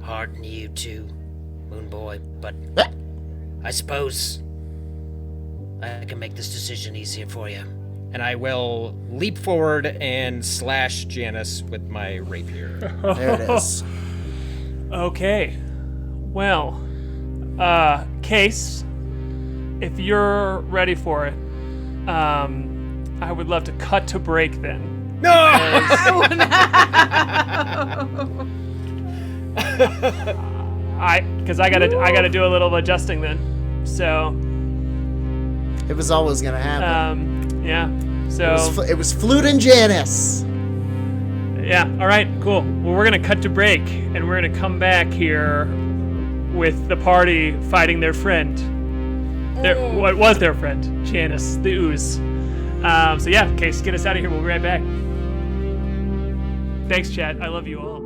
heart in you too, Moonboy. But I suppose I can make this decision easier for you. And I will leap forward and slash Janice with my rapier. There it is. Okay. Well, Case, if you're ready for it, I would love to cut to break then. No! Because I gotta do a little adjusting then. So, It was always gonna happen. yeah. So, It was Flute and Janice. yeah. All right. Cool. Well, we're gonna cut to break, and we're gonna come back here with the party fighting their friend. What was their friend? Janice, the ooze. So yeah, Case, get us out of here. We'll be right back. Thanks, chat. I love you all.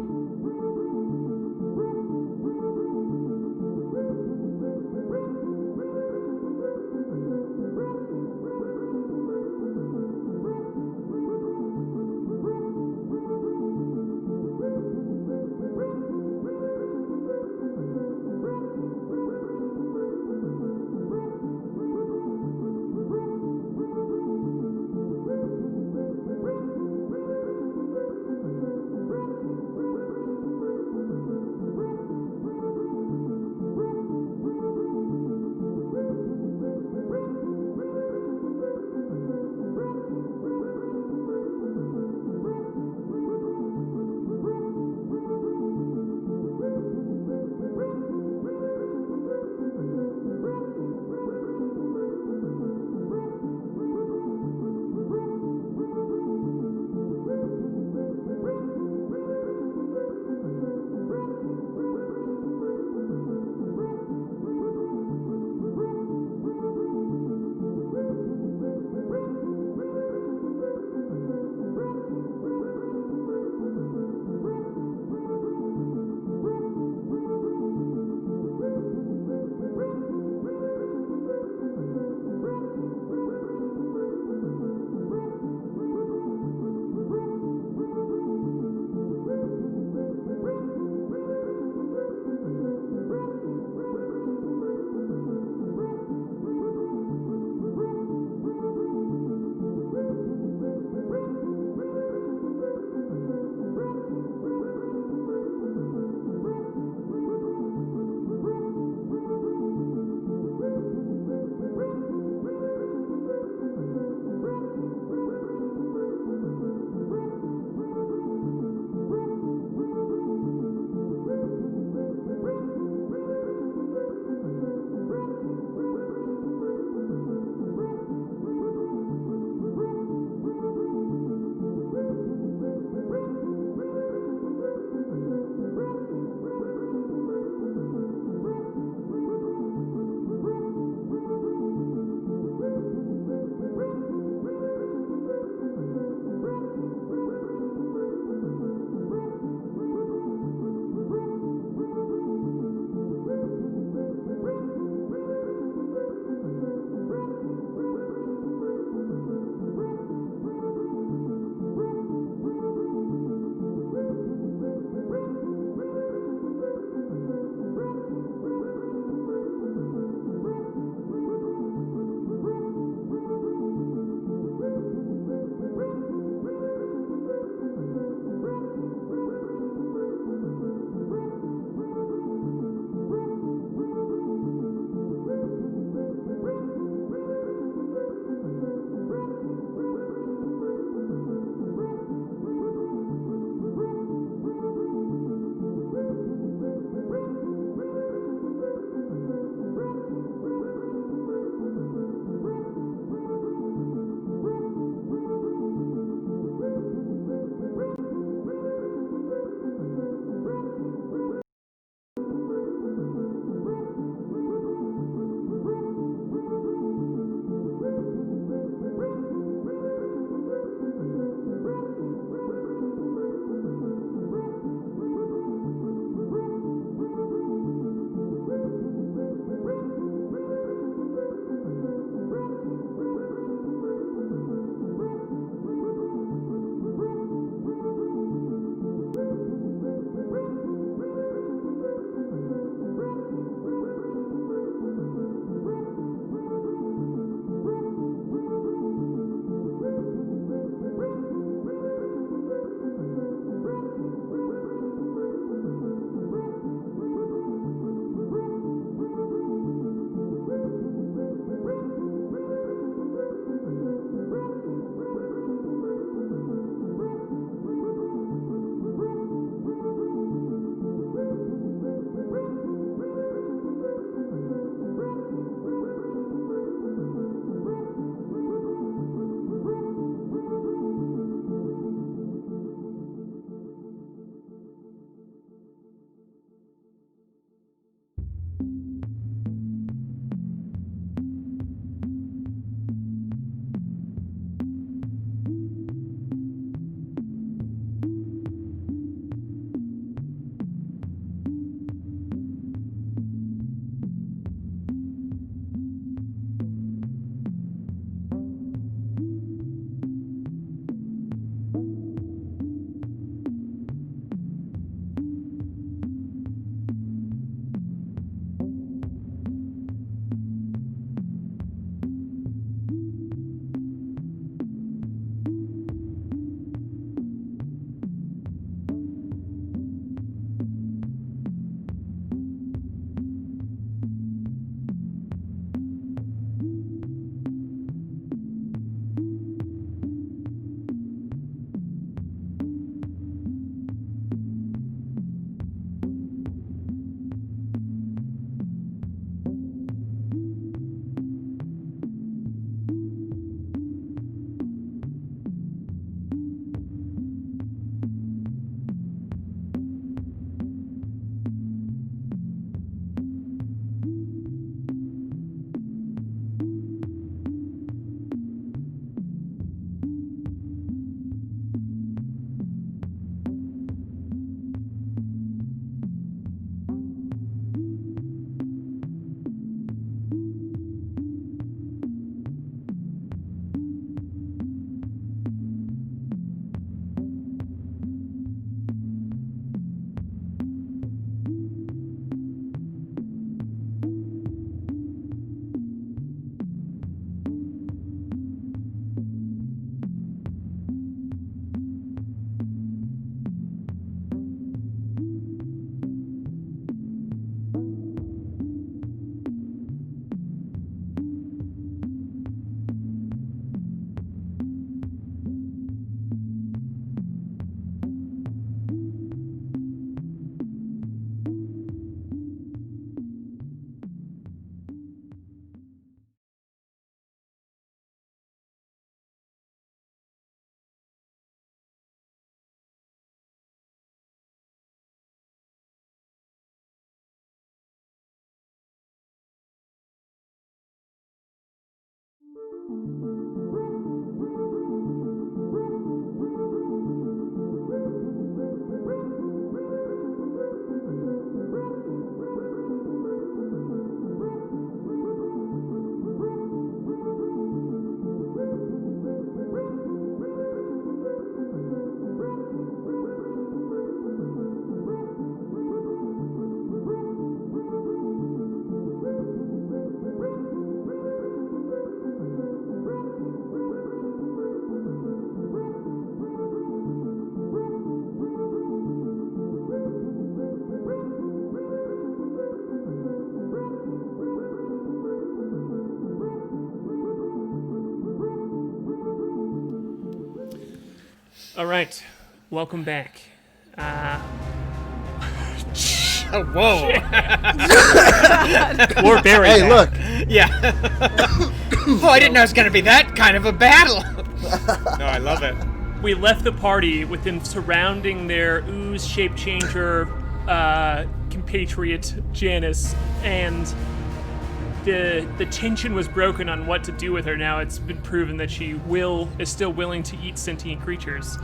All right, welcome back. Oh, whoa. We're very Hey, back. look. Yeah. Oh, I didn't know it was going to be that kind of a battle. No, I love it. We left the party with them surrounding their ooze shape changer compatriot Janice, and the tension was broken on what to do with her. Now it's been proven that she is still willing to eat sentient creatures.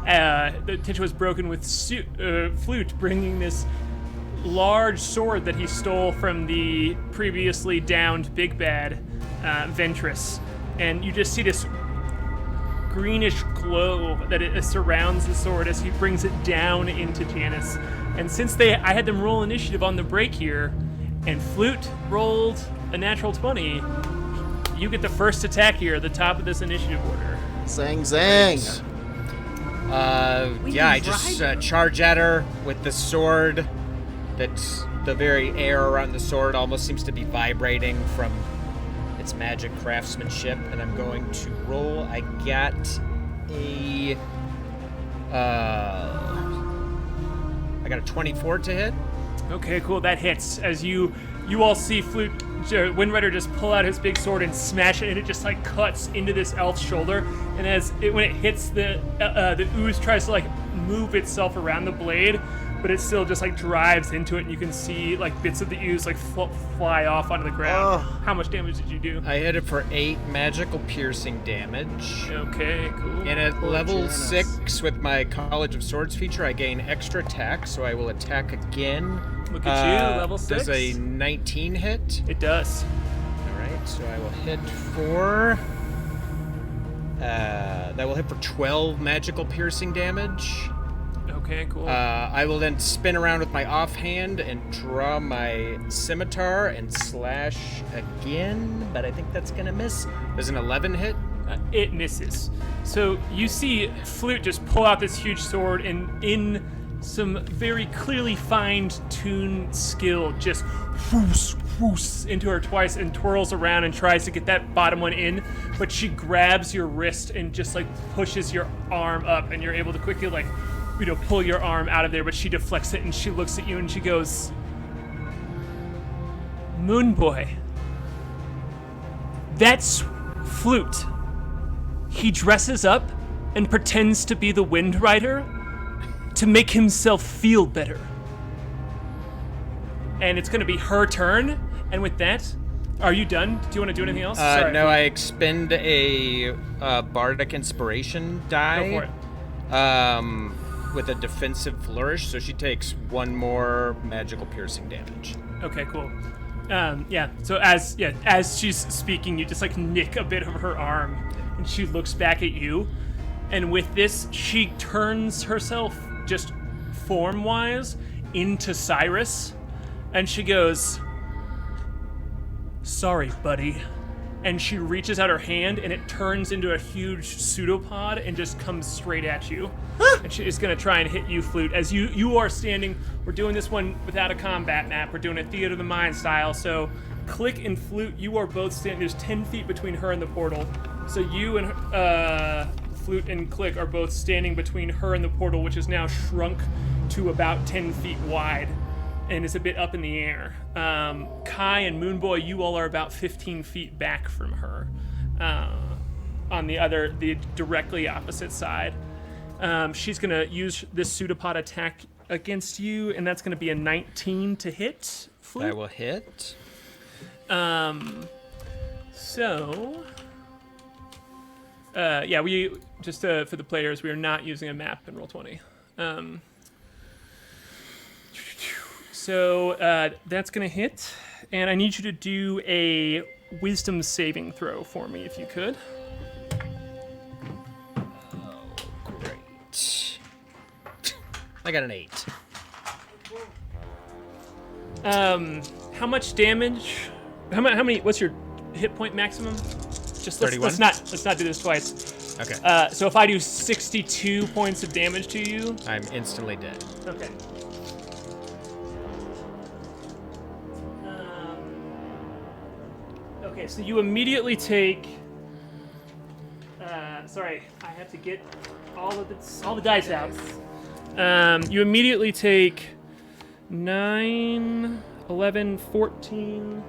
The tension was broken with Flute bringing this large sword that he stole from the previously downed big bad Ventress, and you just see this greenish glow that it surrounds the sword as he brings it down into Janice. And since I had them roll initiative on the break here, and Flute rolled a natural 20, you get the first attack here at the top of this initiative order. Zang zang. Yeah, I just charge at her with the sword. That's the very air around the sword almost seems to be vibrating from its magic craftsmanship, and I'm going to roll. I got a 24 to hit. Okay, cool. That hits. As you all see Windrider just pull out his big sword and smash it, and it just like cuts into this elf's shoulder. And when it hits the ooze tries to like move itself around the blade, but it still just like drives into it, and you can see like bits of the ooze like fly off onto the ground. How much damage did you do? I hit it for 8 magical piercing damage. Okay, cool. And at level 6 with my College of Swords feature, I gain extra attack, so I will attack again. Look at you, level 6. Does a 19 hit? It does. All right, so I will hit for... that will hit for 12 magical piercing damage. Okay, cool. I will then spin around with my offhand and draw my scimitar and slash again, but I think that's gonna miss. Does an 11 hit? It misses. So you see Flute just pull out this huge sword, and in some very clearly fine-tuned skill, just whoos, whoos into her twice and twirls around and tries to get that bottom one in, but she grabs your wrist and just like pushes your arm up, and you're able to quickly like, pull your arm out of there, but she deflects it and she looks at you and she goes, Moonboy, that's Flute. He dresses up and pretends to be the Windrider to make himself feel better. And it's going to be her turn. And with that, are you done? Do you want to do anything else? Sorry. No, I expend a Bardic Inspiration die. Go for it. With a defensive flourish, so she takes 1 more magical piercing damage. Okay, cool. Yeah. So as she's speaking, you just like nick a bit of her arm, and she looks back at you, and with this, she turns herself just form-wise into Cyrus, and she goes, "Sorry, buddy." And she reaches out her hand, and it turns into a huge pseudopod and just comes straight at you. And she is going to try and hit you, Flute. As you are standing, we're doing this one without a combat map. We're doing a Theater of the Mind style. So Klik and Flute, you are both standing. There's 10 feet between her and the portal. So you and Flute and Klik are both standing between her and the portal, which is now shrunk to about 10 feet wide and is a bit up in the air. K.A.I and Moonboy, you all are about 15 feet back from her on the directly opposite side. She's going to use this pseudopod attack against you, and that's going to be a 19 to hit. Flute. That will hit. So Yeah, we just for the players, we are not using a map in Roll20. So that's gonna hit, and I need you to do a Wisdom saving throw for me, if you could. Great. I got an 8. How much damage? How many? What's your hit point maximum? Just 31? let's not do this twice. Okay. So if I do 62 points of damage to you, I'm instantly dead. okay. Okay, so you immediately take. Sorry, I have to get all the dice out. You immediately take 9, 11, 14.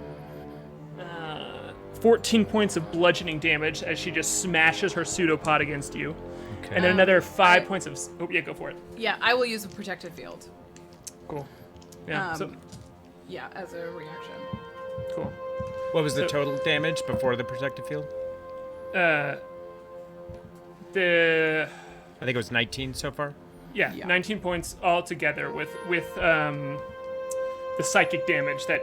14 points of bludgeoning damage as she just smashes her pseudopod against you. Okay. And then another 5 points of. Oh, yeah, go for it. Yeah, I will use a protected field. Cool. Yeah. Yeah, as a reaction. Cool. What was the total damage before the protective field? The I think it was 19 so far. Yeah. 19 points altogether with the psychic damage that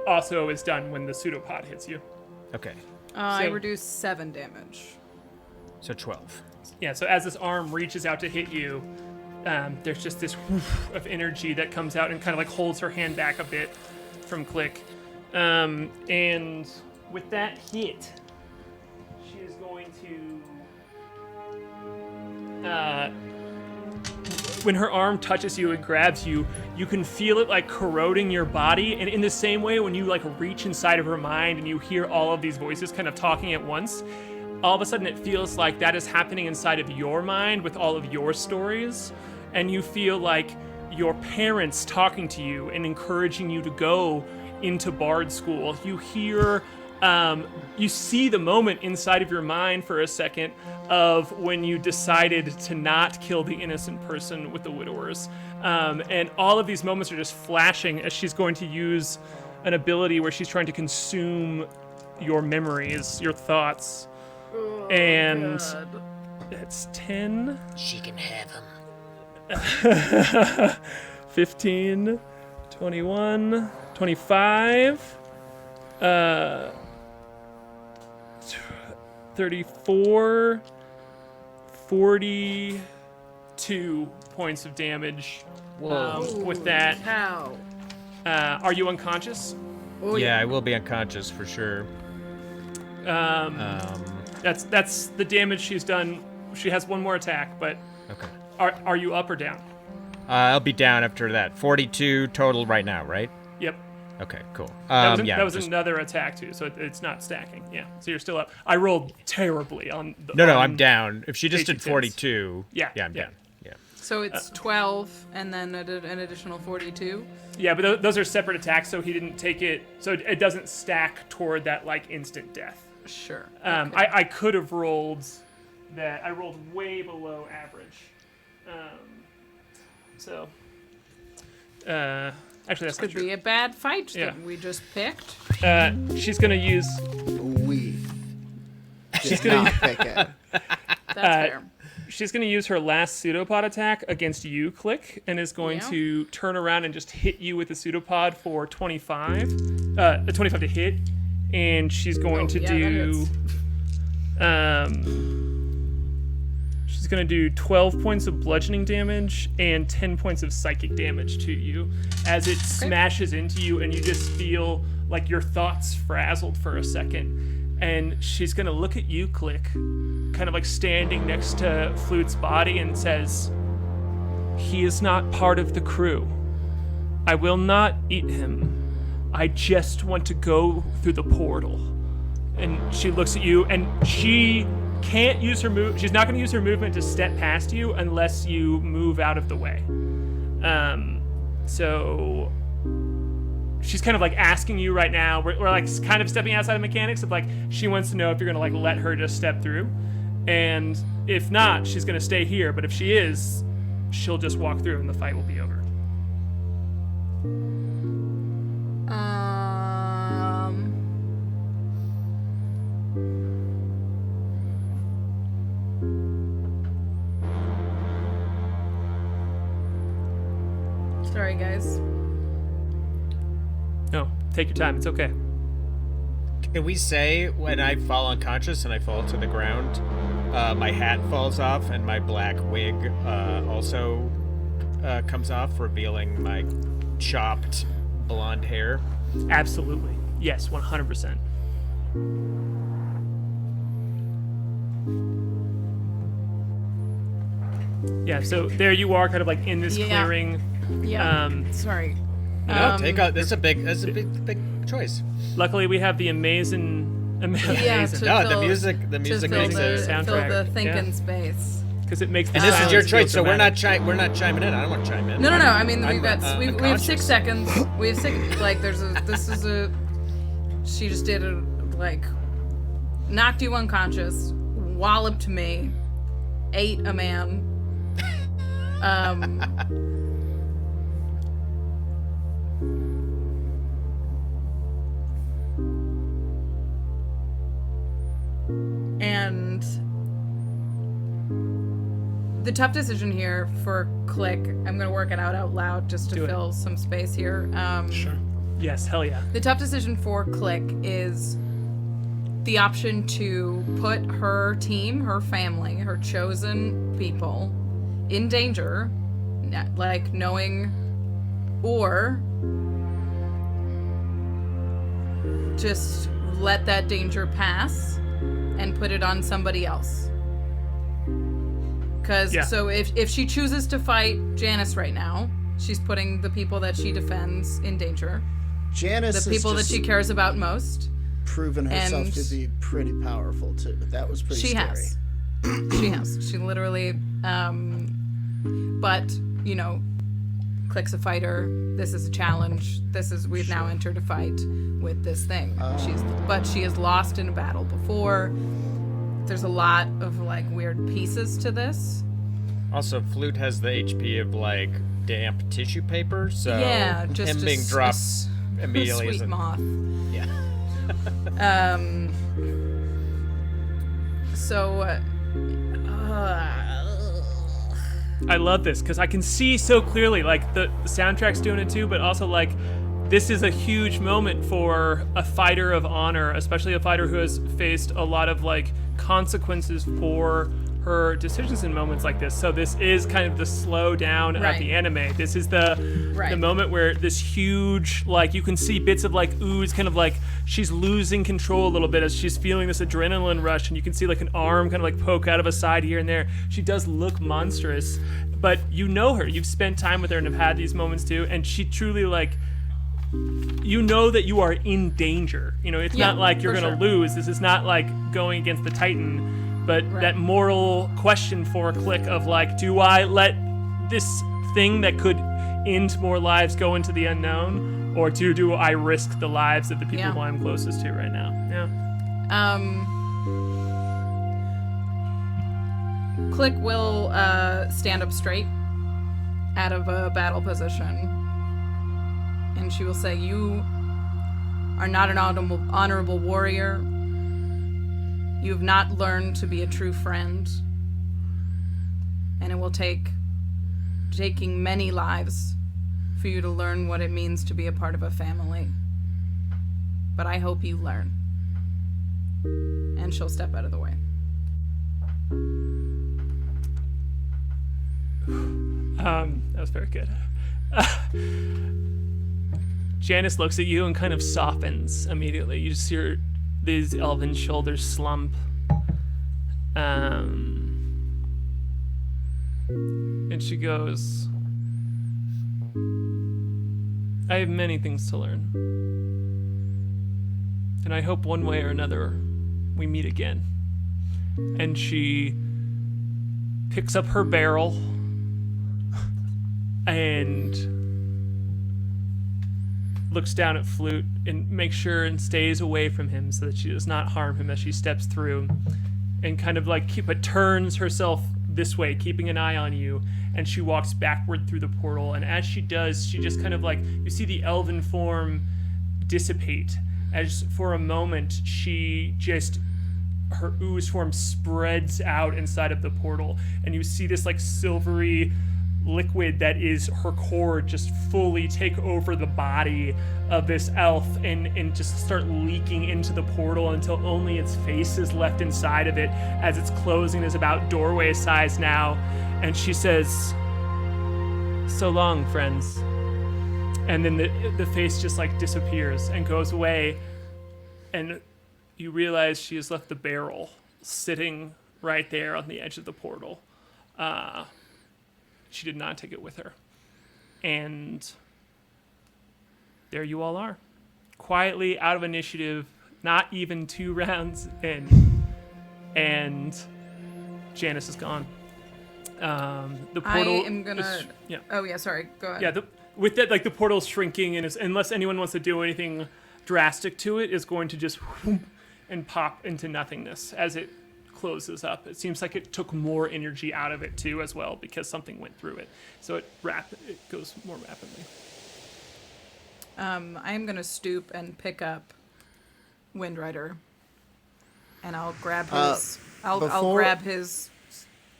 also is done when the pseudopod hits you. Okay. I So- reduced 7 damage. So 12. Yeah. So as this arm reaches out to hit you, there's just this whoosh of energy that comes out and kind of like holds her hand back a bit from Klik. And with that hit, she is going to. When her arm touches you and grabs you, you can feel it like corroding your body. And in the same way, when you like reach inside of her mind and you hear all of these voices kind of talking at once, all of a sudden it feels like that is happening inside of your mind with all of your stories. And you feel like your parents talking to you and encouraging you to go into Bard school. You hear, you see the moment inside of your mind for a second of when you decided to not kill the innocent person with the widowers. And all of these moments are just flashing as she's going to use an ability where she's trying to consume your memories, your thoughts. And that's 10. She can have him. 15, 21, 25, 34, 42 points of damage. With that, How? are you unconscious? Oh, Yeah, I will be unconscious for sure. That's the damage she's done. She has one more attack, but Okay. are you up or down? I'll be down after that. 42 total right now, right? Yep. Okay, cool. That was just- another attack too, so it's not stacking. Yeah, so you're still up. I rolled terribly on the. No, on- I'm down. If she just did Tasty tits. 42, Yeah, I'm yeah. down. Yeah. So it's 12 and then an additional 42. Yeah, but those are separate attacks, so he didn't take it. So it doesn't stack toward that like instant death. Sure. I could have rolled that. I rolled way below average. So. Actually, that's not Could true. be a bad fight Yeah. that we just picked. She's gonna use. We She's did gonna. not pick it. That's fair. She's going to use her last pseudopod attack against you, Klik, and is going Yeah. to turn around and just hit you with the pseudopod for 25. 25 to hit. And she's going to yeah, do... she's going to do 12 points of bludgeoning damage and 10 points of psychic damage to you as it smashes into you and you just feel like your thoughts frazzled for a second. And she's going to look at you, Klik, kind of like standing next to Flute's body and says, "He is not part of the crew. I will not eat him. I just want to go through the portal." And she looks at you, and she can't use her move. She's not going to use her movement to step past you unless you move out of the way. So she's kind of like asking you right now. We're like kind of stepping outside of mechanics of like she wants to know if you're going to like let her just step through. And if not, she's going to stay here. But if she is, she'll just walk through and the fight will be over. Sorry, guys. No, take your time. It's okay. Can we say when I fall unconscious and I fall to the ground, my hat falls off and my black wig also comes off, revealing my chopped blonde hair? Absolutely. Yes, 100%. Yeah, so there you are, kind of like in this clearing. Yeah. Sorry. Take out. That's a big choice. Luckily, we have the amazing. Yeah, amazing. to The music fill makes the, it. soundtrack. Fill the thinking Yeah. space. Because it makes the And this is your silence feel choice, so we're not dramatic. chiming in. I don't want to chime in. No. I mean, I'm, we have 6 unconscious. seconds. We have 6. Like, this is a. She just did a knocked you unconscious, walloped me, ate a man. And the tough decision here for Klik, I'm gonna work it out loud just to Do it. fill some space here. Sure. Yes, hell yeah. The tough decision for Klik is the option to put her team, her family, her chosen people in danger, like knowing, or just let that danger pass and put it on somebody else. Because so if she chooses to fight Janice right now, she's putting the people that she defends in danger. Janice The people that has she just cares about most. proven herself and to be pretty powerful too. That was pretty She scary. has. She has. She literally, but, you know, Klik's a fighter. This is a challenge. We've now entered a fight with this thing. But she has lost in a battle before. There's a lot of, like, weird pieces to this. Also, Flute has the HP of like damp tissue paper, so Yeah, just him a being s- dropped a s- immediately Sweet isn't. moth. Yeah. So, I love this because I can see so clearly, like the soundtrack's doing it too, but also like this is a huge moment for a fighter of honor, especially a fighter who has faced a lot of like consequences for her decisions in moments like this. So this is kind of the slow down of Right. the anime. This is the Right. moment where this huge, like you can see bits of like ooze, kind of like she's losing control a little bit as she's feeling this adrenaline rush, and you can see like an arm kind of like poke out of a side here and there. She does look monstrous, but you know her. You've spent time with her and have had these moments too, and she truly like. You know that you are in danger. You know, it's Yeah, not like you're for gonna sure. lose. This is not like going against the Titan, but that moral question for a Klik of like, do I let this thing that could end more lives go into the unknown, or do I risk the lives of the people Yeah. who I'm closest to right now? Yeah. Klik will stand up straight out of a battle position, and she will say, "You are not an honorable warrior. You have not learned to be a true friend, and it will taking many lives for you to learn what it means to be a part of a family. But I hope you learn." And she'll step out of the way. That was very good. Janice looks at you and kind of softens immediately. You just hear these elven shoulders slump. And she goes, I have many things to learn. And I hope one way or another we meet again. And she picks up her barrel and looks down at Flute and makes sure and stays away from him so that she does not harm him as she steps through, and kind of like turns herself this way, keeping an eye on you, and she walks backward through the portal. And as she does, she just kind of like, you see the elven form dissipate as for a moment her ooze form spreads out inside of the portal, and you see this like silvery liquid that is her core just fully take over the body of this elf and just start leaking into the portal until only its face is left inside of it as its closing is about doorway size now. And she says, "So long, friends." And then the face just like disappears and goes away, and you realize she has left the barrel sitting right there on the edge of the portal. She did not take it with her. And there you all are. Quietly, out of initiative, not even 2 rounds in. And Janice is gone. The portal I am gonna... yeah. Oh, yeah, sorry. Go ahead. Yeah, with that, like the portal's shrinking, and unless anyone wants to do anything drastic to it, is going to just whoop and pop into nothingness as it closes up. It seems like it took more energy out of it too, as well, because something went through it. So it goes more rapidly. I am gonna stoop and pick up Windrider, and I'll grab his. I'll grab his.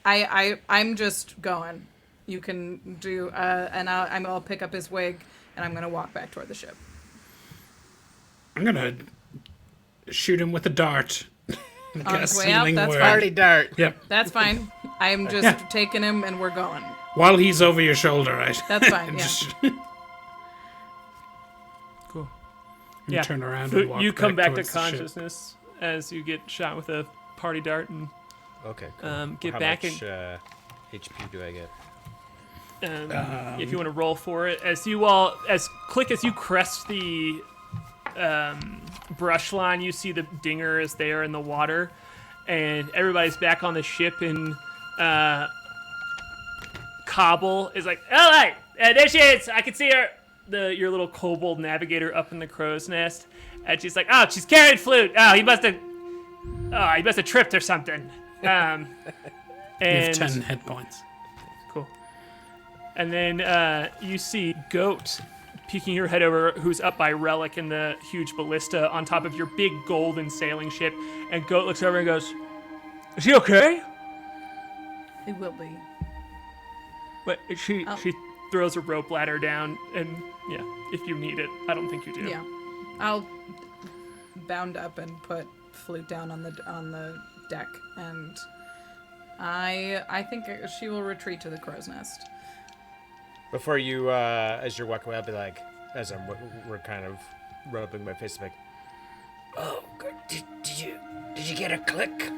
I'm just going. You can do, and I'll pick up his wig, and I'm gonna walk back toward the ship. I'm gonna shoot him with a dart. On his way out, that's Party fine. dart. Yep. That's fine. I'm just taking him, and we're going. While he's over your shoulder, right? That's fine. Yeah. Just Cool. and turn around So and walk you come back to towards the ship. consciousness as you get shot with a party dart and Okay, cool. get How back much, HP do I get? if you want to roll for it. As you all, as you crest the brush line, you see the dinger is there in the water, and everybody's back on the ship, and Cobble is like, "Oh, hey, there she is! I can see her." Your little kobold navigator up in the crow's nest, and she's like, "Oh, she's carrying Flute. Oh, he must have tripped or something." You have And 10 hit points. cool. And then you see Goat peeking her head over, who's up by Relic in the huge ballista on top of your big golden sailing ship. And Goat looks over and goes, "Is he okay?" It will be. But she throws a rope ladder down, and yeah, if you need it, I don't think you do. Yeah. I'll bound up and put Flute down on the deck, and I think she will retreat to the crow's nest. Before you, as you're walking away, I'll be like, as we're kind of rubbing my face, like, Oh, good. Did you get a click?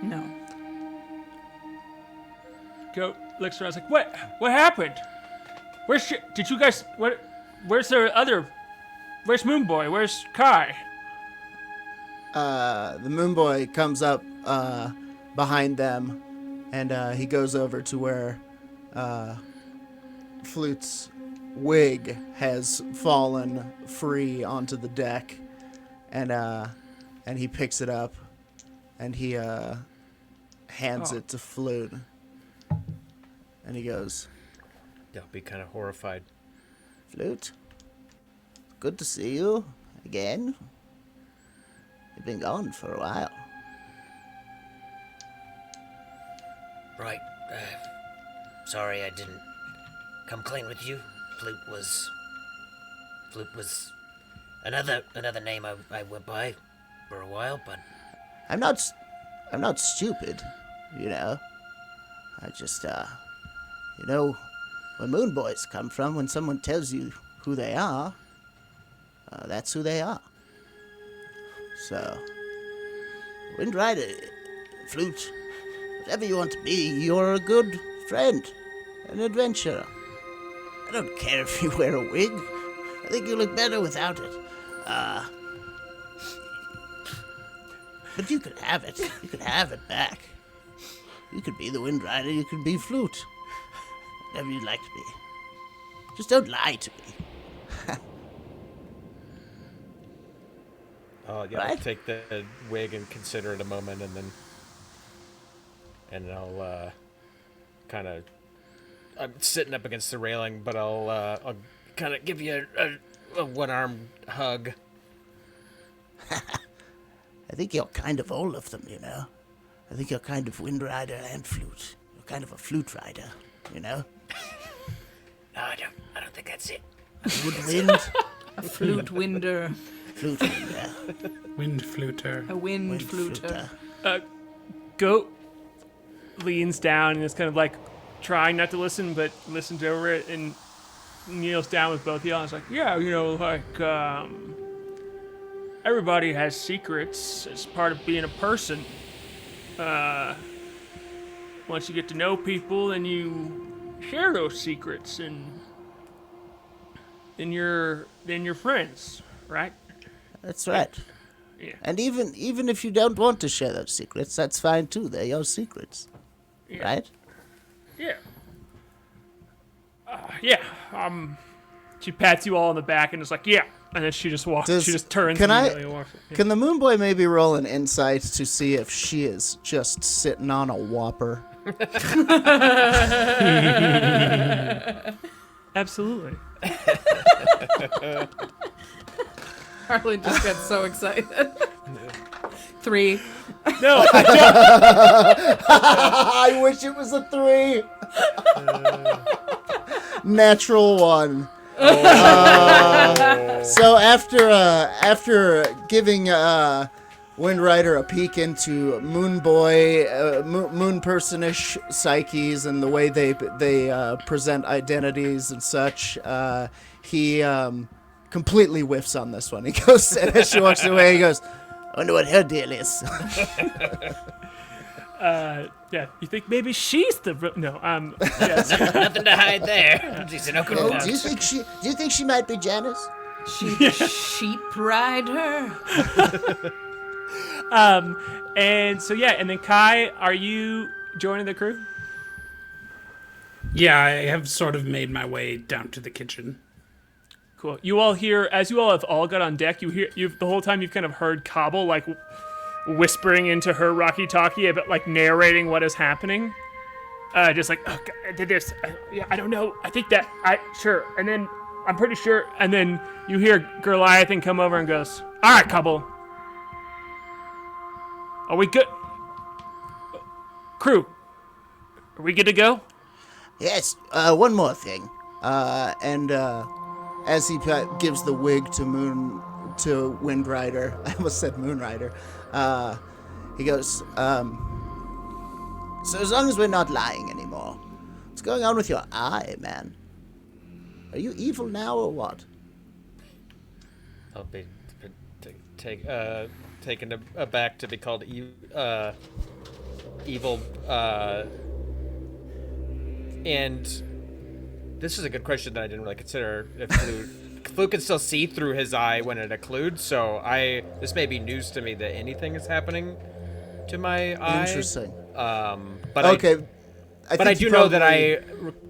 No. Goat looks around, like, what happened? Where's she? Did you guys? Where's their other? Where's Moonboy? Where's K.A.I? The Moonboy comes up behind them, and he goes over to where Flute's wig has fallen free onto the deck, and he picks it up, and he hands it to Flute, and he goes, they'll be kind of horrified. Flute, good to see you again. You've been gone for a while. Right. Sorry I didn't come clean with you. Flute was another name I went by for a while, but I'm not stupid, you know. I just, you know, where Moonboys come from, when someone tells you who they are, that's who they are. So, Windrider, Flute, whatever you want to be, you're a good friend, an adventurer. I don't care if you wear a wig. I think you look better without it. But you could have it. You could have it back. You could be the Windrider, you could be Flute. Whatever you'd like to be. Just don't lie to me. I'll Right. take the wig and consider it a moment, and I'll kind of. I'm sitting up against the railing, but I'll kind of give you a one-armed hug. I think you're kind of all of them, you know. I think you're kind of Windrider and Flute. You're kind of a Flute rider. you know? No, I don't think that's it. Woodwind? A flute winder. Flute winder. Wind fluter. A wind fluter. Goat leans down and is kind of like trying not to listen, but listens over it and kneels down with both of y'all. And it's like, yeah, everybody has secrets as part of being a person. Once you get to know people, then you share those secrets, and then you're friends, right? That's right. Yeah. And even if you don't want to share those secrets, that's fine too. They're your secrets. Yeah. Right? Yeah. She pats you all on the back and is like, yeah. And then she just walks. She just turns. Can and walks. Yeah. Can the Moonboy maybe roll an insight to see if she is just sitting on a whopper? Absolutely. Harley just got so excited. 3. No, I I wish it was a 3. Natural 1. So after giving Windrider a peek into Moonboy, moon personish psyches and the way they present identities and such, he completely whiffs on this one. He goes, and as she walks away, he goes, "I wonder what her deal is." yeah. You think maybe she's the yes. Nothing to hide there. She's an open box. Do you think she might be Janice? She's a sheep rider. And so yeah, and then Kai, are you joining the crew? Yeah, I have sort of made my way down to the kitchen. Cool. You all hear, as you all have all got on deck, you've the whole time you've kind of heard Cobble like whispering into her walkie-talkie about like narrating what is happening. Just like, oh, God, I did this. Yeah, I don't know. I think that sure. And then I'm pretty sure. And then you hear Goliath come over and goes, "All right, Cobble. Are we good? Crew, are we good to go?" Yes. One more thing. And as he gives the wig to Windrider, I almost said Moonrider. He goes, "So as long as we're not lying anymore, what's going on with your eye, man? Are you evil now or what?" I'll be taken aback to be called evil. And this is a good question that I didn't really consider. If Flute can still see through his eye when it occludes, so this may be news to me that anything is happening to my eye. Interesting. But okay. I do know that I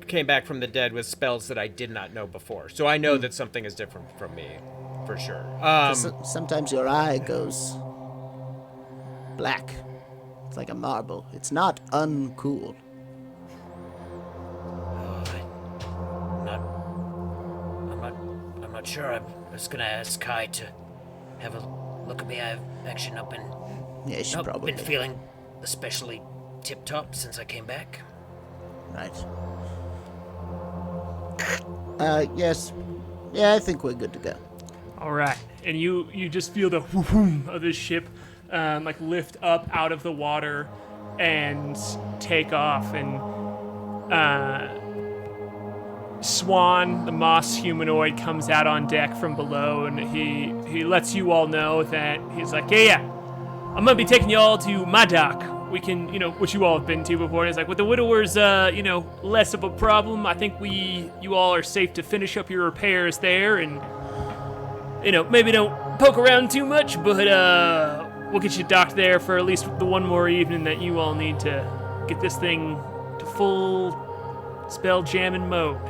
came back from the dead with spells that I did not know before, so I know that something is different from me, for sure. Sometimes your eye goes black. It's like a marble. It's not uncool. I'm not sure. I was gonna ask Kai to have a look at me. I've actually not been. Yeah, she probably been feeling especially tip-top since I came back. Right. Yes. Yeah, I think we're good to go. All right, and you just feel the whoom of this ship, like lift up out of the water, and take off. And Swan, the moss humanoid, comes out on deck from below, and he lets you all know that he's like, yeah, I'm gonna be taking you all to my dock. We can, which you all have been to before. And he's like, with the widowers, less of a problem. I think you all are safe to finish up your repairs there, and maybe don't poke around too much, but we'll get you docked there for at least the one more evening that you all need to get this thing to full spell jamming mode.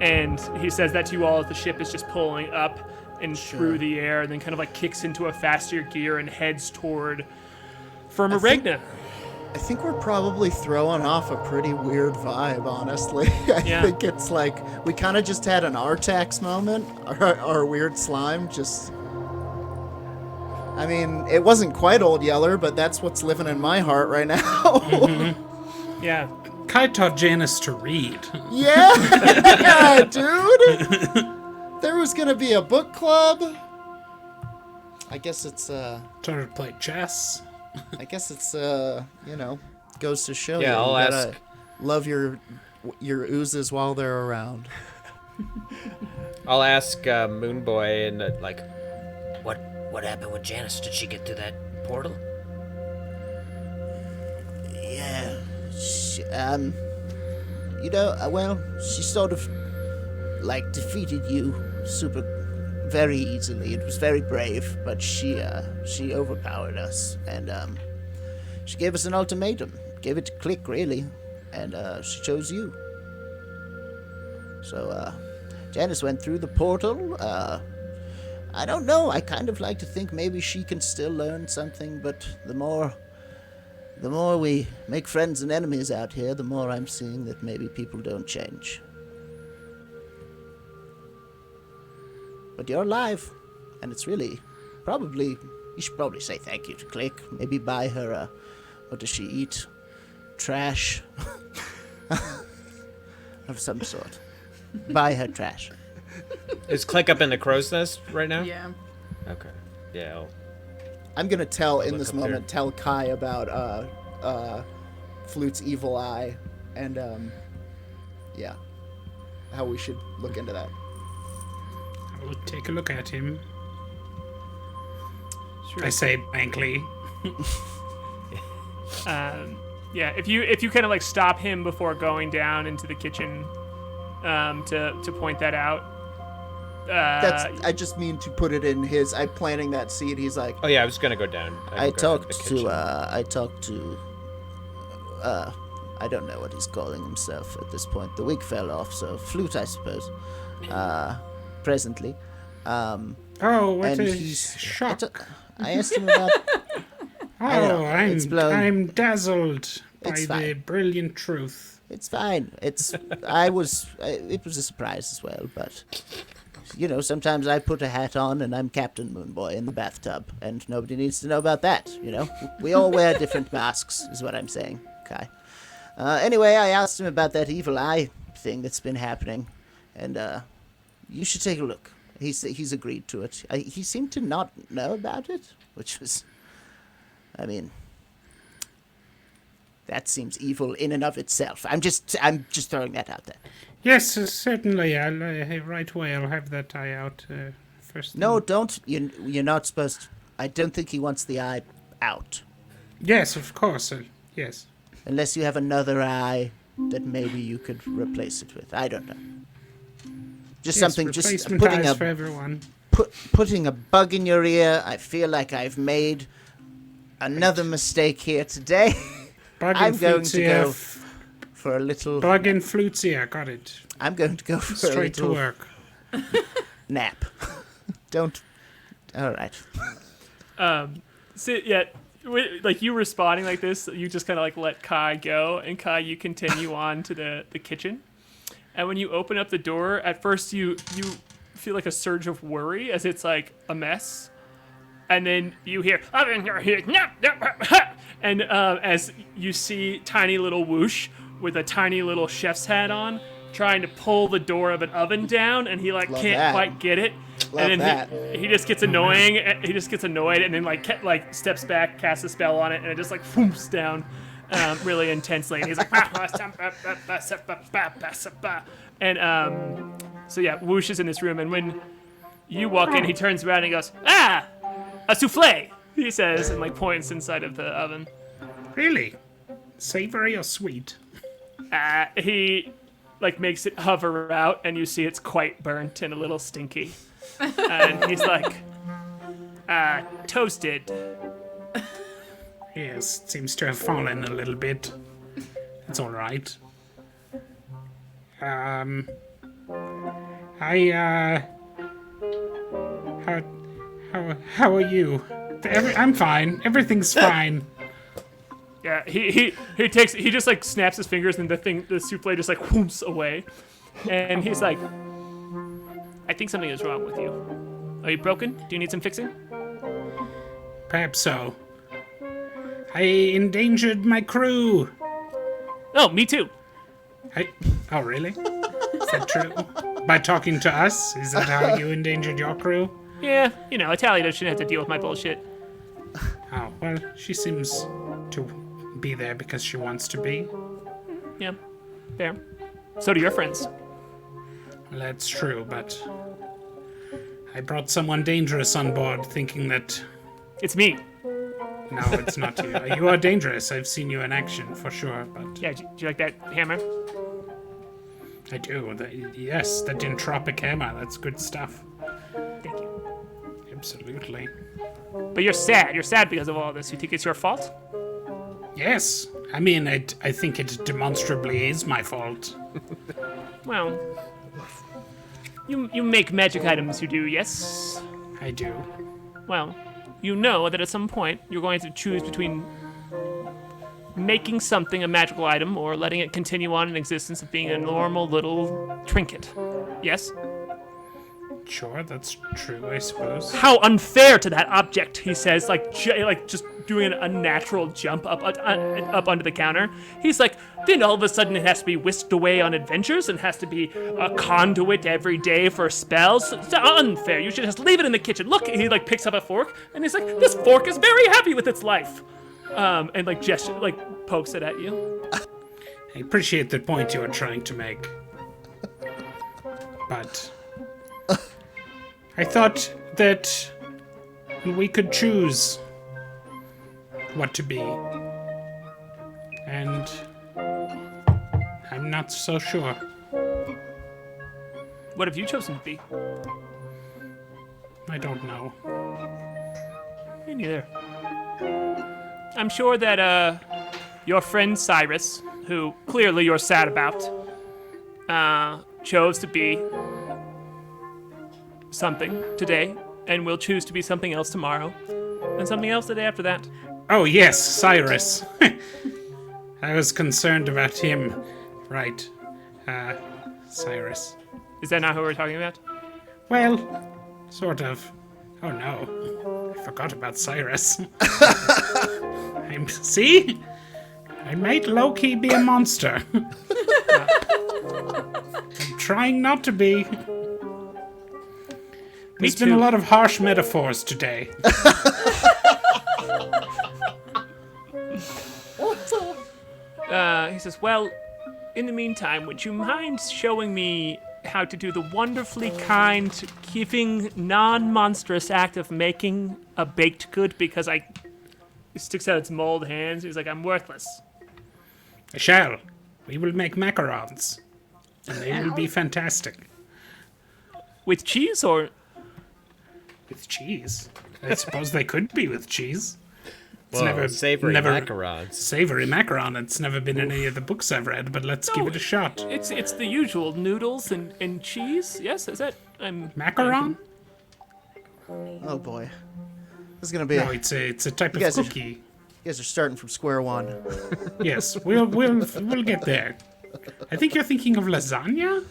And he says that to you all as the ship is just pulling up and through the air, and then kind of like kicks into a faster gear and heads toward Firmaregna. I think we're probably throwing off a pretty weird vibe, honestly. I think it's like we kind of just had an Artax moment. Our weird slime just... I mean, it wasn't quite Old Yeller, but that's what's living in my heart right now. Yeah. K.A.I taught Janice to read. Yeah, dude. There was gonna be a book club. I guess it's Taught her to play chess. I guess it's goes to show Yeah, you. I'll You gotta ask. love your oozes while they're around. I'll ask Moonboy and What happened with Janice? Did she get through that portal? Yeah. She sort of defeated you very easily. It was very brave, but she overpowered us, and she gave us an ultimatum. Gave it to Klik, really, and she chose you. So Janice went through the portal. I don't know. I kind of like to think maybe she can still learn something, but the more we make friends and enemies out here, the more I'm seeing that maybe people don't change. But you're alive, and it's really you should probably say thank you to Klik. Maybe buy her what does she eat? Trash of some sort. Buy her trash. Is Klik up in the crow's nest right now? Yeah. Okay. Yeah. I'm gonna tell in look this up moment. Tell Kai about Flute's evil eye, and how we should look into that. I will take a look at him. Sure. I say blankly. Yeah, if you kind of stop him before going down into the kitchen to point that out. I just mean to put it in his. I'm planting that seed. He's like, Oh yeah, I was gonna go down. I talked to I don't know what he's calling himself at this point. The wig fell off, so Flute, I suppose. Presently. Oh, what And a he's- shock. I asked him about. I know, Oh, it's blown. I'm dazzled by It's the fine. brilliant truth. It's fine. It was a surprise as well, but sometimes I put a hat on and I'm Captain Moonboy in the bathtub, and nobody needs to know about that. We all wear different masks, is what I'm saying, Kai. Anyway, I asked him about that evil eye thing that's been happening, and you should take a look. He's agreed to it. He seemed to not know about it, which was, that seems evil in and of itself. I'm just throwing that out there. Yes, certainly. I'll right away. I'll have that eye out first. No, thing. don't. You're not supposed to. I don't think he wants the eye out. Yes, of course. Yes. Unless you have another eye that maybe you could replace it with. I don't know. Just Yes, something, just replacement putting eyes for a everyone. putting a bug in your ear. I feel like I've made another mistake here today. Bug I'm and going flutes to ear. go for a little. Bug and flutes ear. Got it. I'm going to go for a Straight to little work. nap. Don't. All right. So yeah, you responding like this, you just kind of let Kai go, and Kai, you continue on to the kitchen. And when you open up the door, at first you feel like a surge of worry as it's a mess, and then you hear and as you see tiny little Whoosh with a tiny little chef's hat on, trying to pull the door of an oven down, and he can't that. quite get it. Love And that. then he just gets annoying. He just gets annoyed, and then steps back, casts a spell on it, and it just whoops down, really intensely. And he's like, and so yeah, Whoosh is in this room, and when you walk in, he turns around and he goes, "Ah, a souffle," he says, and points inside of the oven. Really? Savory or sweet? He makes it hover out, and you see it's quite burnt and a little stinky. And he's like, toasted. Yes, it seems to have fallen a little bit. It's all right. How are you? I'm fine. Everything's fine. Yeah, he just snaps his fingers, and the souffle just whoops away. And he's like, I think something is wrong with you. Are you broken? Do you need some fixing? Perhaps so. I endangered my crew. Oh, me too. Oh, really? Is that true? By talking to us? Is that how you endangered your crew? Yeah, Italia shouldn't have to deal with my bullshit. Oh, well, she seems to be there because she wants to be. Yeah, fair. So do your friends. Well, that's true, but I brought someone dangerous on board thinking that... It's me. No, it's not you. You are dangerous. I've seen you in action, for sure, but... Yeah, do you like that hammer? I do. Yes, the Dintropic Hammer. That's good stuff. Thank you. Absolutely. But you're sad. You're sad because of all this. You think it's your fault? Yes. I mean, I think it demonstrably is my fault. Well, you make magic items, you do, yes? I do. Well, you know that at some point you're going to choose between making something a magical item or letting it continue on in existence of being a normal little trinket. Yes? Sure, that's true, I suppose. How unfair to that object, he says, like just doing an unnatural jump up onto the counter. He's like, then all of a sudden it has to be whisked away on adventures and has to be a conduit every day for spells. It's unfair. You should just leave it in the kitchen. Look, he like picks up a fork and he's like, this fork is very happy with its life. And like gesture, like pokes it at you. I appreciate the point you were trying to make. But I thought that we could choose what to be. And I'm not so sure. What have you chosen to be? I don't know. Me neither. I'm sure that your friend Cyrus, who clearly you're sad about, chose to be something today, and will choose to be something else tomorrow, and something else the day after that. Oh, yes, Cyrus. I was concerned about him. Right. Cyrus. Is that not who we're talking about? Well, sort of. Oh no. I forgot about Cyrus. See? I might low-key be a monster. I'm trying not to be. There's been a lot of harsh metaphors today. He says, well, in the meantime, would you mind showing me how to do the wonderfully kind, giving, non-monstrous act of making a baked good? Because it sticks out its mold hands. He's like, I'm worthless. I shall. We will make macarons. And they will be fantastic. With cheese or... With cheese? I suppose they could be with cheese. It's Whoa, savory macarons. Savory macaron. It's never been in any of the books I've read, but let's give it a shot. It's the usual noodles and cheese. Yes, is that macaron? Oh boy, this is gonna be. No, it's a type of cookie. You guys are starting from square one. Yes, we'll get there. I think you're thinking of lasagna.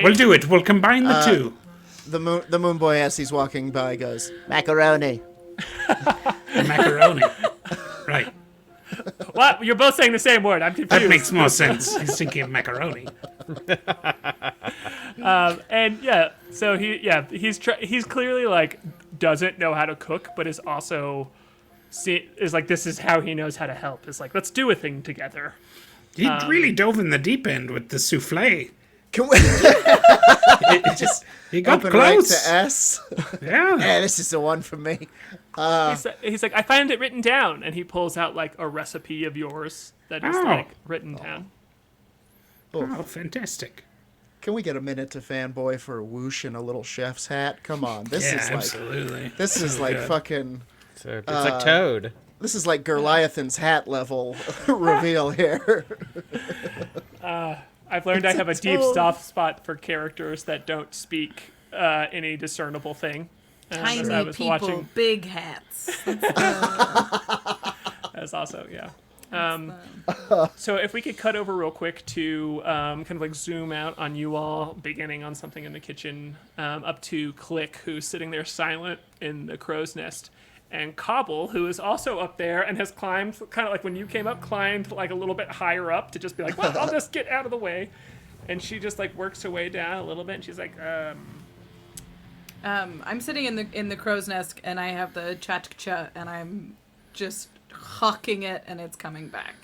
We'll do it. We'll combine the two. The Moonboy, as he's walking by, goes, macaroni. Macaroni. Right. What? You're both saying the same word. I'm confused. That makes more sense. He's thinking of macaroni. And yeah, so he's clearly like doesn't know how to cook, but is also is like this is how he knows how to help. It's like let's do a thing together. He really dove in the deep end with the souffle. Can we He got open close. right to S? Yeah. Yeah, this is the one for me. He's like, I found it written down, and he pulls out like a recipe of yours that is like written down. Oh, fantastic. Can we get a minute to fanboy for a whoosh and a little chef's hat? Come on, this is like absolutely. This is like fucking. So it's like Toad. This is like Goliath's hat level reveal here. I've learned I have a deep soft spot for characters that don't speak any discernible thing. Tiny people, big hats. That's also, yeah. So if we could cut over real quick to kind of like zoom out on you all beginning on something in the kitchen, up to Klik, who's sitting there silent in the crow's nest. and Cobble, who is also up there and has climbed, kind of like when you came up, climbed like a little bit higher up to just be like, well, I'll just get out of the way. And she just like works her way down a little bit, and she's like, I'm sitting in the crow's nest, and I have the chatkcha, and I'm just hucking it, and it's coming back.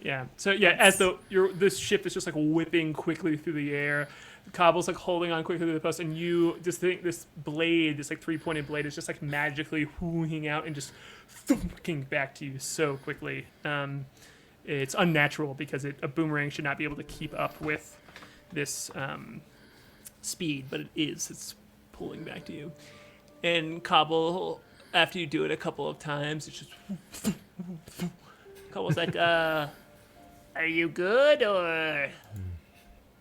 Yeah. So yeah, as this ship is just like whipping quickly through the air, Cobble's like holding on quickly to the post, and this blade, this like 3-pointed blade, is just like magically whooing out and just thunking back to you so quickly. It's unnatural because a boomerang should not be able to keep up with this speed, but it is. It's pulling back to you. And Cobble, after you do it a couple of times, it's just Cobble's like, are you good, or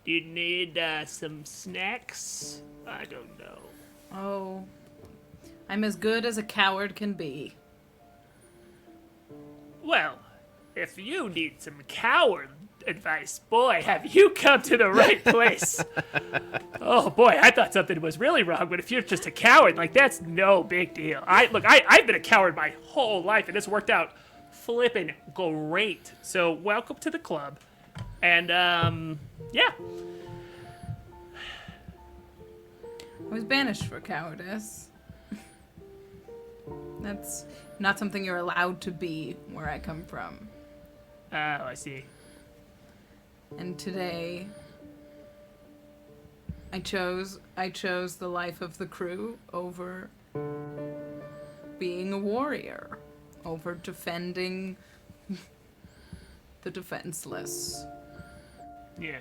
do you need some snacks? I don't know. Oh, I'm as good as a coward can be. Well, if you need some coward advice, boy, have you come to the right place. Oh boy, I thought something was really wrong, but if you're just a coward, like, that's no big deal. I've been a coward my whole life, and it's worked out flippin' great. So welcome to the club. And yeah. I was banished for cowardice. That's not something you're allowed to be where I come from. Oh, I see. And today, I chose the life of the crew over being a warrior, over defending the defenseless. Yeah.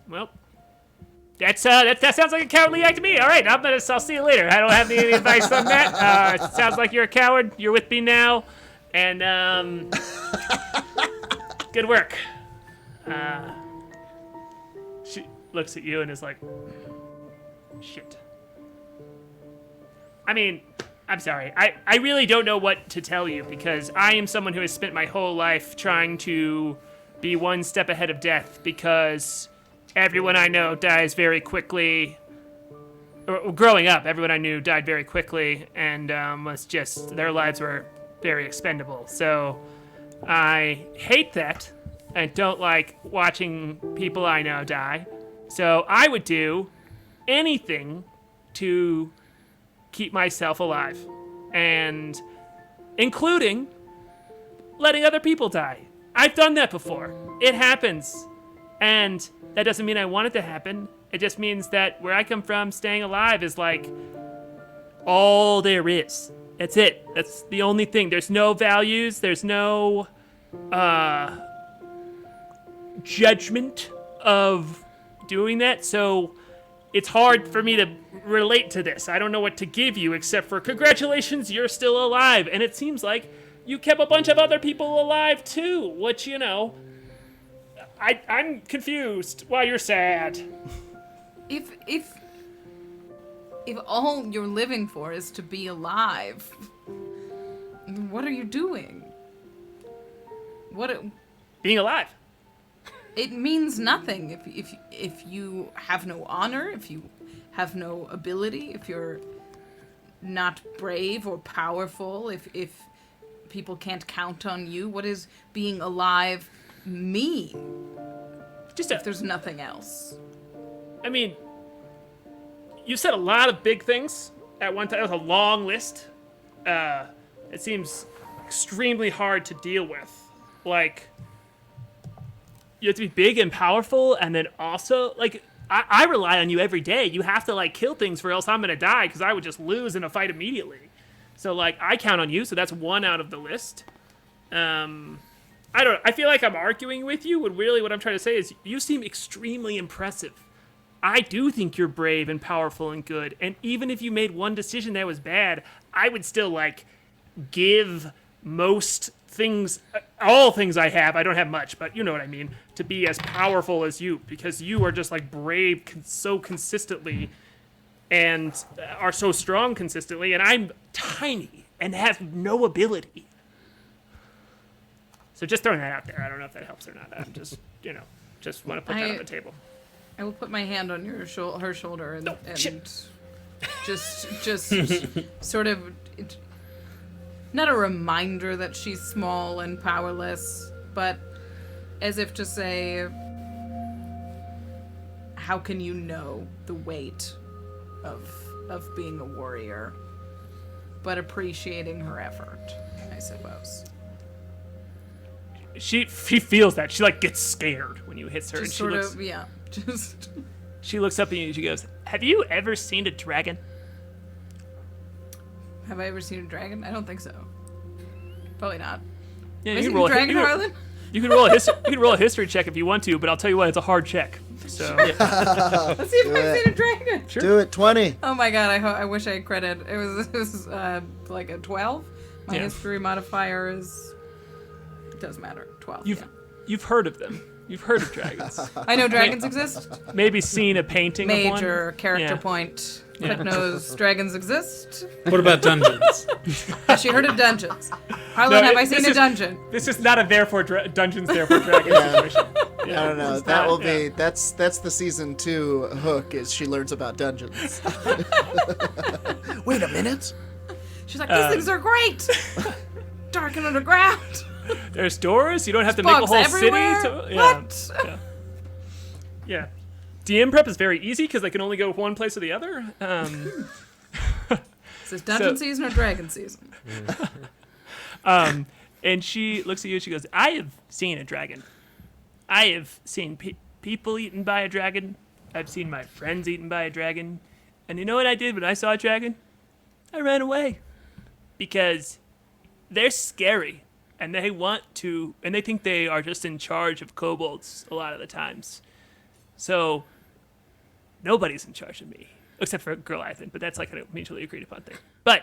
Well, that sounds like a cowardly act to me. All right, I'll see you later. I don't have any advice on that. It sounds like you're a coward. You're with me now, and good work. She looks at you and is like, shit. I mean, I'm sorry. I really don't know what to tell you, because I am someone who has spent my whole life trying to be one step ahead of death, because everyone I know dies very quickly. Or, growing up, everyone I knew died very quickly, and their lives were very expendable. So I hate that. I don't like watching people I know die. So I would do anything to keep myself alive, and including letting other people die. I've done that before. It happens. And that doesn't mean I want it to happen. It just means that where I come from, staying alive is like all there is. That's it. That's the only thing. There's no values. There's no judgment of doing that. So it's hard for me to relate to this. I don't know what to give you except for congratulations, you're still alive. And it seems like you kept a bunch of other people alive too, which, you know, I'm confused why you're sad. If all you're living for is to be alive, what are you doing? Being alive. It means nothing if you have no honor, if you have no ability, if you're not brave or powerful, if people can't count on you. What does being alive mean? If there's nothing else. I mean, you said a lot of big things at one time. That was a long list. It seems extremely hard to deal with. Like, you have to be big and powerful, and then also, like, I rely on you every day. You have to, like, kill things, or else I'm gonna die, because I would just lose in a fight immediately. So, like, I count on you, so that's one out of the list. I feel like I'm arguing with you, when really what I'm trying to say is you seem extremely impressive. I do think you're brave and powerful and good, and even if you made one decision that was bad, I would still, like, give most things, all things I have, I don't have much, but you know what I mean, to be as powerful as you, because you are just, like, brave so consistently and are so strong consistently, and I'm tiny and have no ability. So just throwing that out there. I don't know if that helps or not. I'm just, just want to put that on the table. I will put my hand on her shoulder and shit. Just sort of, not a reminder that she's small and powerless, but as if to say, how can you know the weight of being a warrior? But appreciating her effort, I suppose. She feels that. She, like, gets scared when you hit her. Just and she looks up at you and she goes, have you ever seen a dragon? Have I ever seen a dragon? I don't think so. Probably not. Yeah, Have you I can seen roll a dragon, you can- Harlan? You can roll a history check if you want to, but I'll tell you what, it's a hard check. So Let's see if I've seen a dragon. Sure. Do it, 20. Oh my god, I wish I had credit. It was like a 12. My Yeah. history modifier is... It doesn't matter. 12, yeah. You've heard of them. You've heard of dragons. I know dragons exist. Maybe seen a painting of one. Major character Yeah. point. Yeah. Click knows dragons exist. What about dungeons? Has she heard of dungeons? Harlan, No, have I seen this a is- dungeon? This is not a therefore dungeons, therefore dragons situation. Yeah. I don't know. It's That not- will yeah. be that's the season 2 hook is she learns about dungeons. Wait a minute. She's like, these things are great. Dark and underground. There's doors. You don't have to make a Bugs whole everywhere. city. Yeah. What? Yeah. DM prep is very easy because they can only go one place or the other. Is this dungeon So- season or dragon season? And she looks at you and she goes, I have seen a dragon. I have seen people eaten by a dragon. I've seen my friends eaten by a dragon. And you know what I did when I saw a dragon? I ran away. Because they're scary. And they want to, and they think they are just in charge of kobolds a lot of the times. So, nobody's in charge of me. Except for Goliath, but that's like a mutually agreed upon thing. But,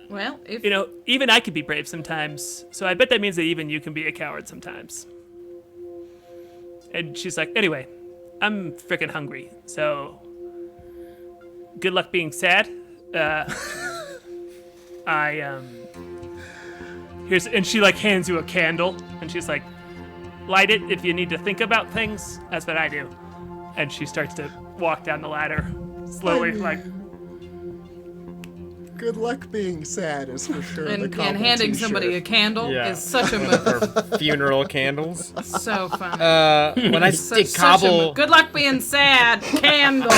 Well, if you know, even I can be brave sometimes. So I bet that means that even you can be a coward sometimes. And she's like, anyway, I'm freaking hungry. So, good luck being sad. Here's, and she like hands you a candle, and she's like, light it if you need to think about things. That's what I do. And she starts to walk down the ladder slowly, like, Good luck being sad is for sure. and, the and Cobble handing t-shirt. somebody a candle Yeah. is such a move. Or funeral candles. So fun. When I Such see a Cobble, move. Good luck being sad. Candle.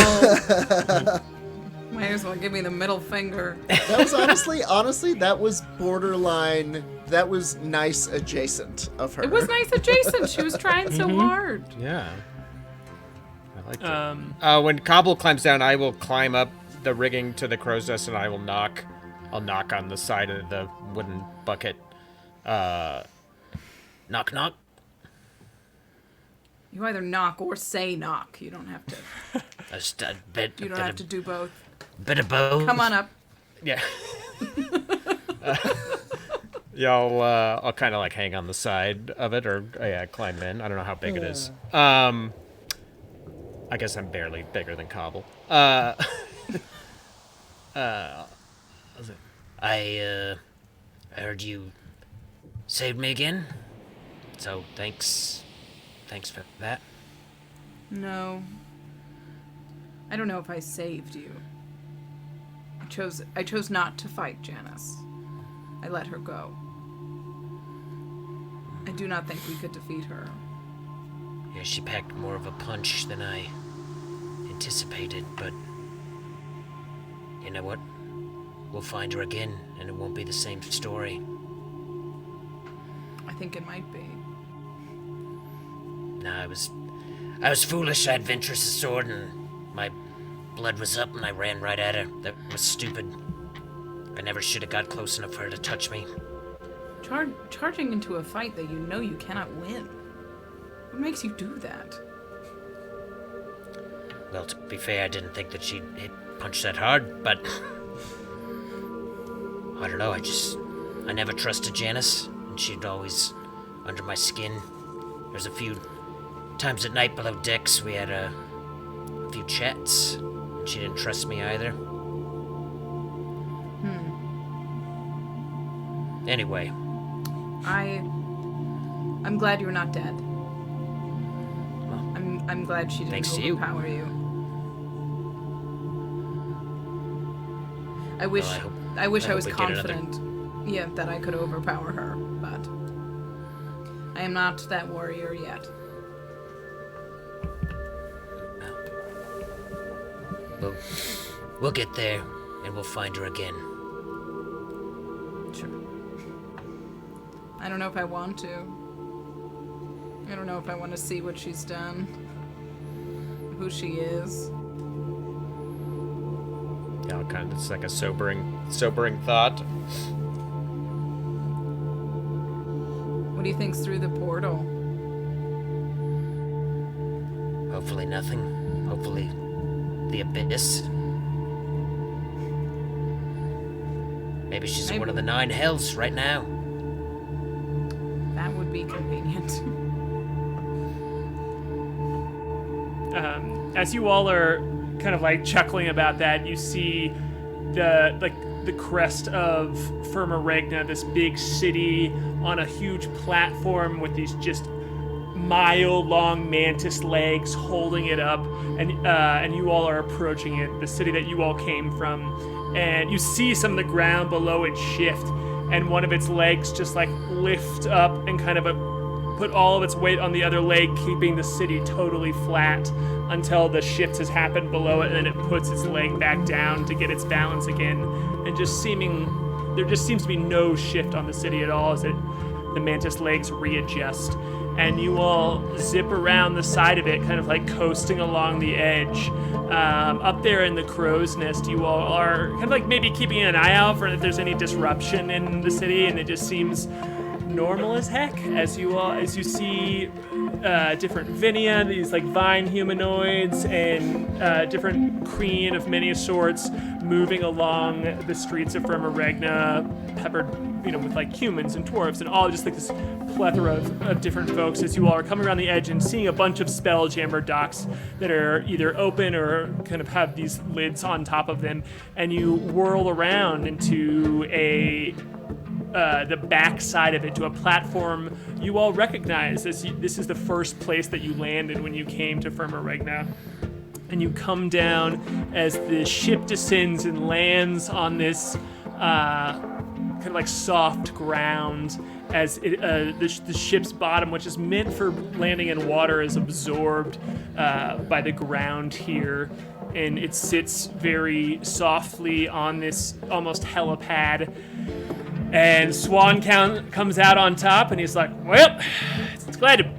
Might as well give me the middle finger. That was honestly, that was borderline. That was nice adjacent of her. It was nice adjacent. She was trying so hard. yeah, I liked it. When Cobble climbs down, I will climb up the rigging to the crow's nest, and I will knock. I'll knock on the side of the wooden bucket. Knock, knock. You either knock or say knock. You don't have to. A bit, You don't have to do both. bit of both. Come on up. Yeah. Yeah, I'll kind of like hang on the side of it, or climb in. I don't know how big it is. I guess I'm barely bigger than Cobble. I heard you saved me again. So thanks for that. No. I don't know if I saved you. I chose not to fight Janice. I let her go. I do not think we could defeat her. Yeah, she packed more of a punch than I anticipated, but you know what? We'll find her again, and it won't be the same story. I think it might be. No, I was foolish. I had Ventress's sword, and my blood was up, and I ran right at her. That was stupid. I never should have got close enough for her to touch me. Charging into a fight that you know you cannot win. What makes you do that? Well, to be fair, I didn't think that she'd punch that hard, but I don't know. I never trusted Janice, and she'd always under my skin. There's a few times at night below decks we had a few chats. And she didn't trust me either. Anyway, I'm glad you're not dead. I'm glad she didn't Thanks to you. overpower you. I wish I I was hope we get another- confident, yeah, that I could overpower her, but I am not that warrior yet. We'll get there, and we'll find her again. Sure. I don't know if I want to. I don't know if I want to see what she's done, who she is. Yeah, kind of. It's like a sobering thought. What do you think's through the portal? Hopefully nothing. Hopefully the abyss. Maybe she's in one of the 9 hells right now. That would be convenient. As you all are kind of like chuckling about that, you see the crest of Firma Regna, this big city on a huge platform with these just mile-long mantis legs holding it up, and you all are approaching it, the city that you all came from, and you see some of the ground below it shift, and one of its legs just like lift up and kind of put all of its weight on the other leg, keeping the city totally flat until the shift has happened below it, and then it puts its leg back down to get its balance again, and there just seems to be no shift on the city at all as the mantis legs readjust. And you all zip around the side of it, kind of like coasting along the edge. Up there in the crow's nest, you all are kind of like maybe keeping an eye out for if there's any disruption in the city, and it just seems normal as heck as you see different Vinia, these like vine humanoids, and different Kreen of many sorts moving along the streets of Firma Regna, peppered, with like humans and dwarves and all just like this plethora of different folks as you all are coming around the edge and seeing a bunch of Spelljammer docks that are either open or kind of have these lids on top of them, and you whirl around into the back side of it to a platform you all recognize as this is the first place that you landed when you came to Firma Regna. And you come down as the ship descends and lands on this kind of like soft ground as the ship's bottom, which is meant for landing in water, is absorbed by the ground here. And it sits very softly on this almost helipad. And Swan comes out on top, and he's like, "Well,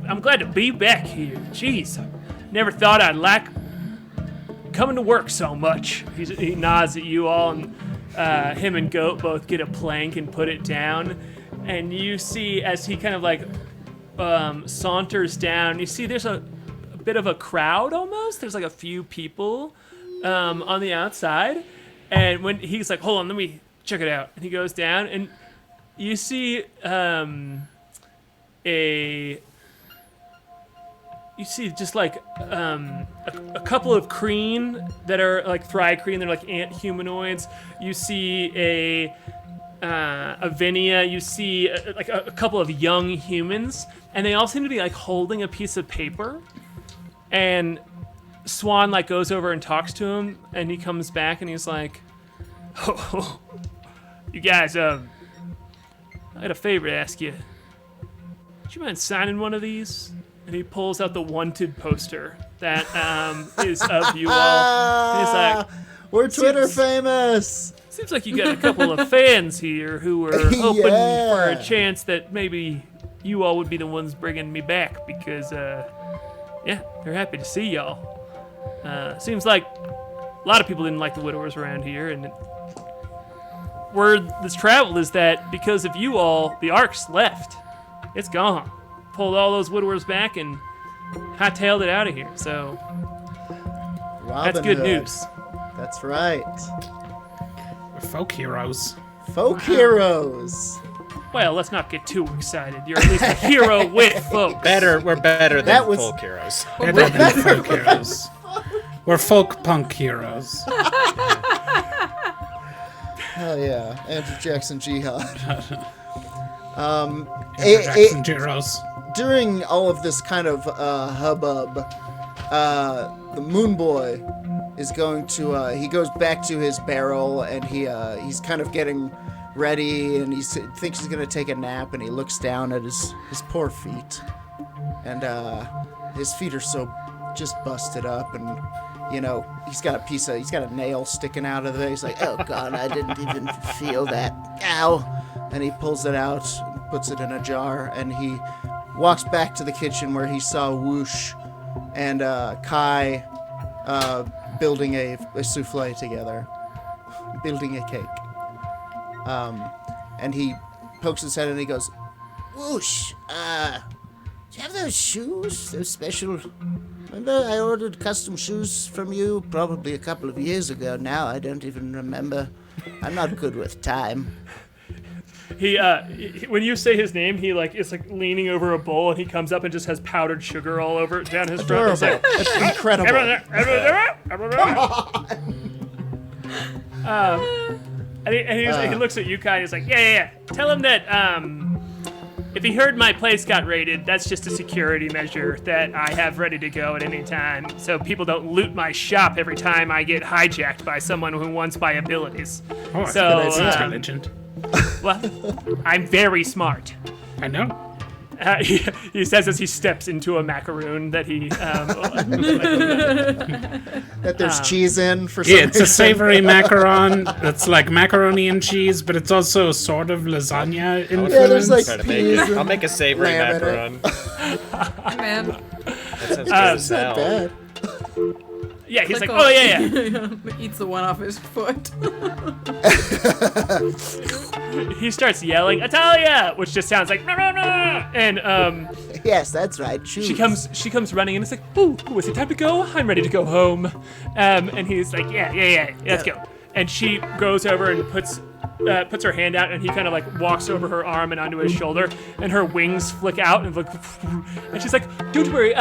I'm glad to be back here. Jeez, never thought I'd like coming to work so much." He nods at you all, and him and Goat both get a plank and put it down. And you see as he kind of like saunters down, you see there's a bit of a crowd almost. There's like a few people on the outside. And when he's like, "Hold on, let me check it out," and he goes down, and you see just like a couple of Kreen that are like Tohr-Kreen. They're like ant humanoids. You see a Vinia. You see a couple of young humans, and they all seem to be like holding a piece of paper. And Swan like goes over and talks to him, and he comes back and he's like, "Oh, you guys, I got a favor to ask you. Would you mind signing one of these?" And he pulls out the wanted poster that is of you all. And he's like, "We're Twitter famous." "Seems like you got a couple of fans here who are hoping for a chance that maybe you all would be the ones bringing me back because, yeah, they're happy to see y'all. Seems like a lot of people didn't like the widowers around here, and word that's traveled is that because of you all, the Ark's left. It's gone. Pulled all those widowers back and hightailed it out of here. So that's good news." That's right. We're folk heroes. Folk heroes. Well, let's not get too excited. You're at least a hero with folks. We're better than That was- folk heroes. Better than folk heroes. We're folk punk heroes. Hell yeah. Andrew Jackson Jihad. Jackson heroes. During all of this kind of hubbub, the Moonboy is going to he goes back to his barrel, and he's kind of getting ready, and he thinks he's gonna take a nap, and he looks down at his poor feet, and his feet are so just busted up, and he's got a nail sticking out of there. He's like, Oh God, I didn't even feel that. Ow! and he pulls it out, puts it in a jar, and he walks back to the kitchen where he saw Whoosh and K.A.I building a souffle together, building a cake. And he pokes his head and he goes, Whoosh, do you have those shoes? Those special... Remember I ordered custom shoes from you probably a couple of years ago now. I don't even remember. I'm not good with time. He when you say his name, he is leaning over a bowl, and he comes up and just has powdered sugar all over down his front. It's like, That's incredible. And he looks at you, Kai, and he's like, yeah. Tell him that if he heard my place got raided, that's just a security measure that I have ready to go at any time, so people don't loot my shop every time I get hijacked by someone who wants my abilities. Oh, So, that's intelligent. Well, I'm very smart. I know. He says as he steps into a macaroon that he That there's cheese in for some Yeah, it's a reason. savory macaron. It's like macaroni and cheese, but it's also sort of lasagna influence. Yeah, there's like Try to make peas it. I'll make a savory lamb in it. macaron. Man. That sounds good as Not hell. bad. yeah, he's like, Click oh yeah. Eats the one off his foot. He starts yelling, Atalia, which just sounds like, and Yes, that's right. Shoes. she comes running, and it's like, ooh, is it time to go? I'm ready to go home. And he's like, yeah, let's go. And she goes over and puts her hand out, and he kind of walks over her arm and onto his shoulder, and her wings flick out, and she's like, don't worry,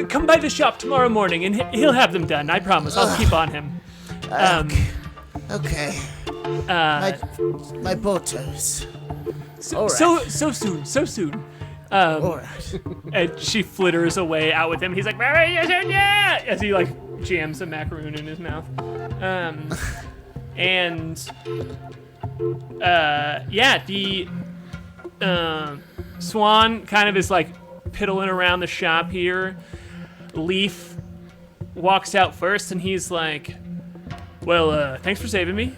come by the shop tomorrow morning, and he'll have them done. I promise. I'll keep on him. Okay. My botos. So soon. All right. And she flitters away out with him. He's like, yeah, as he jams a macaroon in his mouth. The Swan kind of is piddling around the shop here. Leaf walks out first, and he's like, well, thanks for saving me.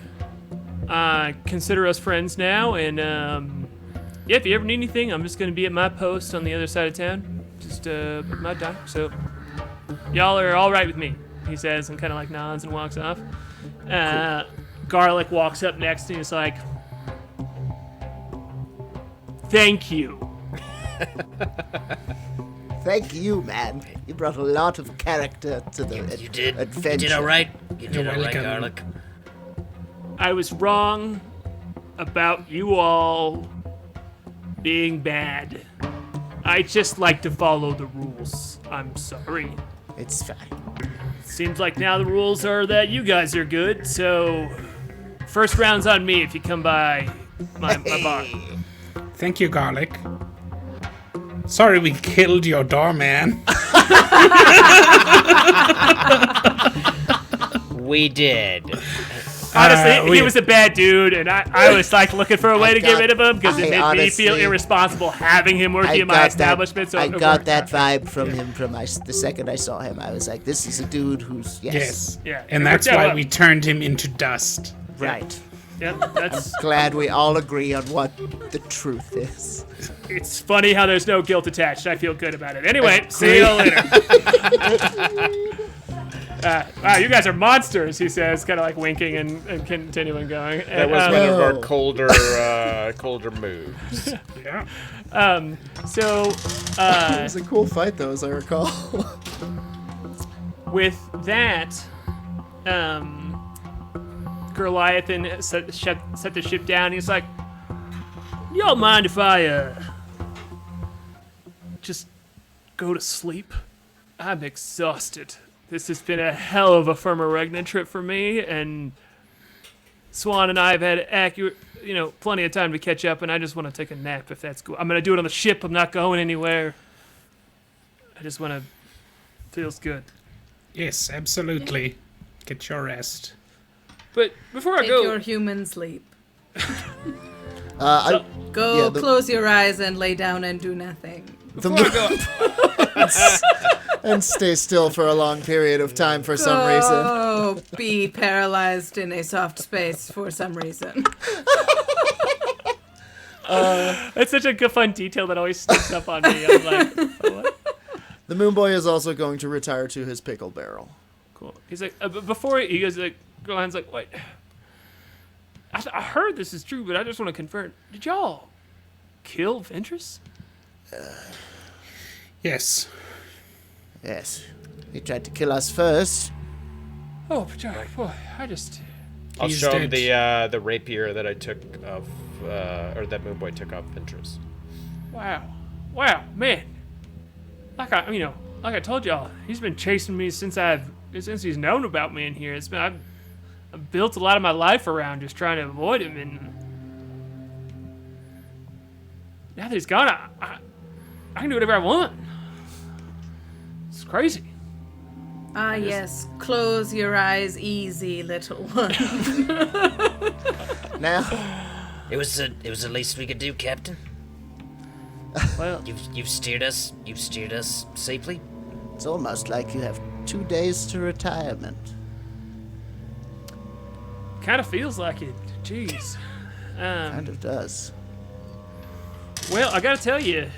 Consider us friends now, and if you ever need anything, I'm just gonna be at my post on the other side of town, just my dock. So y'all are all right with me, he says, and kind of nods and walks off. Garlic walks up next, and he's like, thank you. Thank you, man. You brought a lot of character to the You did. adventure. You did all right. You did You're all right, welcome. Garlic. I was wrong about you all being bad. I just like to follow the rules. I'm sorry. It's fine. Seems like now the rules are that you guys are good, so first round's on me if you come by my bar. Thank you, Garlic. Sorry we killed your doorman. We did. Honestly, he we- was a bad dude, and I was looking for a way to get rid of him because it I made me feel honestly- irresponsible having him working in my establishment. So I it got worked that out. vibe from him the second I saw him. I was like, this is a dude who's Yes. Yeah, And it that's worked out why well. we turned him into dust. right. Yeah, that's. Glad we all agree on what the truth is. It's funny how there's no guilt attached. I feel good about it. Anyway, see you later. Wow, you guys are monsters, he says, kind of winking and continuing going. That was one of our colder moves. Yeah. It was a cool fight, though, as I recall. With that, Goliathan set the ship down. He's like, y'all mind if I just go to sleep? I'm exhausted. This has been a hell of a Firma trip for me, and Swan and I have had plenty of time to catch up, and I just want to take a nap if that's cool. I'm gonna do it on the ship. I'm not going anywhere. I just want to. Feels good. Yes, absolutely. Get your rest. But before I Take go, your human sleep. I, Go Yeah, the- close your eyes and lay down and do nothing. before I go, and stay still for a long period of time for some reason. Oh, be paralyzed in a soft space for some reason. it's such a good fun detail that always sneaks up on me. I'm like, what? The Moonboy is also going to retire to his pickle barrel. Cool. He's like, but before he goes, like, Gohan's like, what? I heard this is true, but I just want to confirm. Did y'all kill Ventress? Yes. Yes. He tried to kill us first. Oh, but boy, I just. I'll He's show him dead. the rapier that I took off, or that Moonboy took off Ventress. Wow, man. Like I told y'all, he's been chasing me since he's known about me in here. I've built a lot of my life around just trying to avoid him, and now that he's gone, I can do whatever I want. It's crazy. Ah, yes. Close your eyes easy, little one. Now, It was the least we could do, Captain. Well, You've steered us safely. It's almost like you have 2 days to retirement. kind of feels like it. Jeez. Kind of does. Well, I gotta tell you,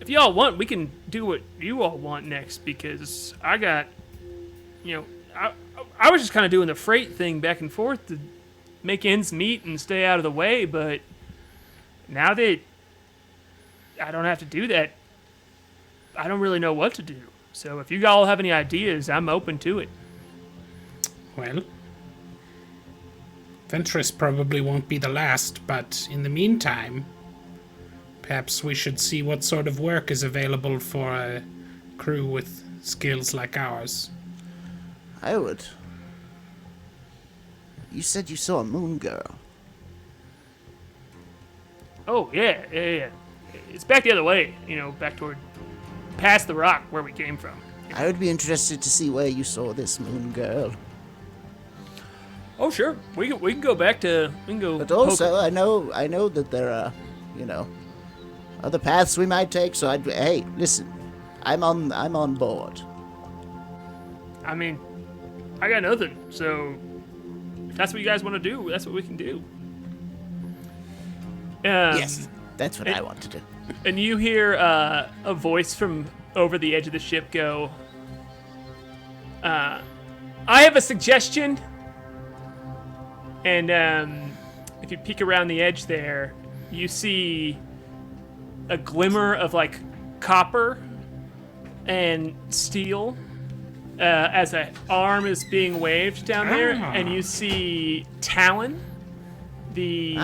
if y'all want, we can do what you all want next, because I got, I was just kind of doing the freight thing back and forth to make ends meet and stay out of the way, but now that I don't have to do that, I don't really know what to do. So if you all have any ideas, I'm open to it. Well, Ventress probably won't be the last, but in the meantime, perhaps we should see what sort of work is available for a crew with skills like ours. I would. You said you saw a moon girl. Oh, yeah. It's back the other way, back toward past the rock where we came from. I would be interested to see where you saw this moon girl. Oh, sure. We can go back to. We can go. But also, I know that there are, other paths we might take. So hey, listen, I'm on board. I mean, I got nothing. So if that's what you guys want to do, that's what we can do. Yes, that's what I want to do. And you hear a voice from over the edge of the ship go, I have a suggestion. And if you peek around the edge there, you see a glimmer of like copper and steel as an arm is being waved down there, and you see Talon, the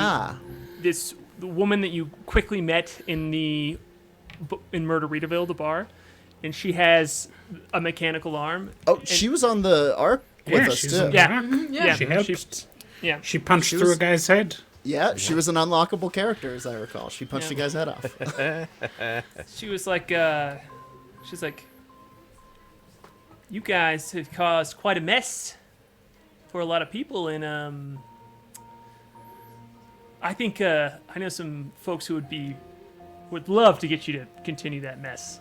woman that you quickly met in Murderitaville, the bar, and she has a mechanical arm. oh, she was on the arc with us she's too. on the Yeah. rock. Yeah, She helped. Yeah. She punched She through was- a guy's head. Yeah, she was an unlockable character, as I recall. She punched a guy's head off. She was like, she's like, you guys have caused quite a mess for a lot of people, and I think I know some folks who would love to get you to continue that mess.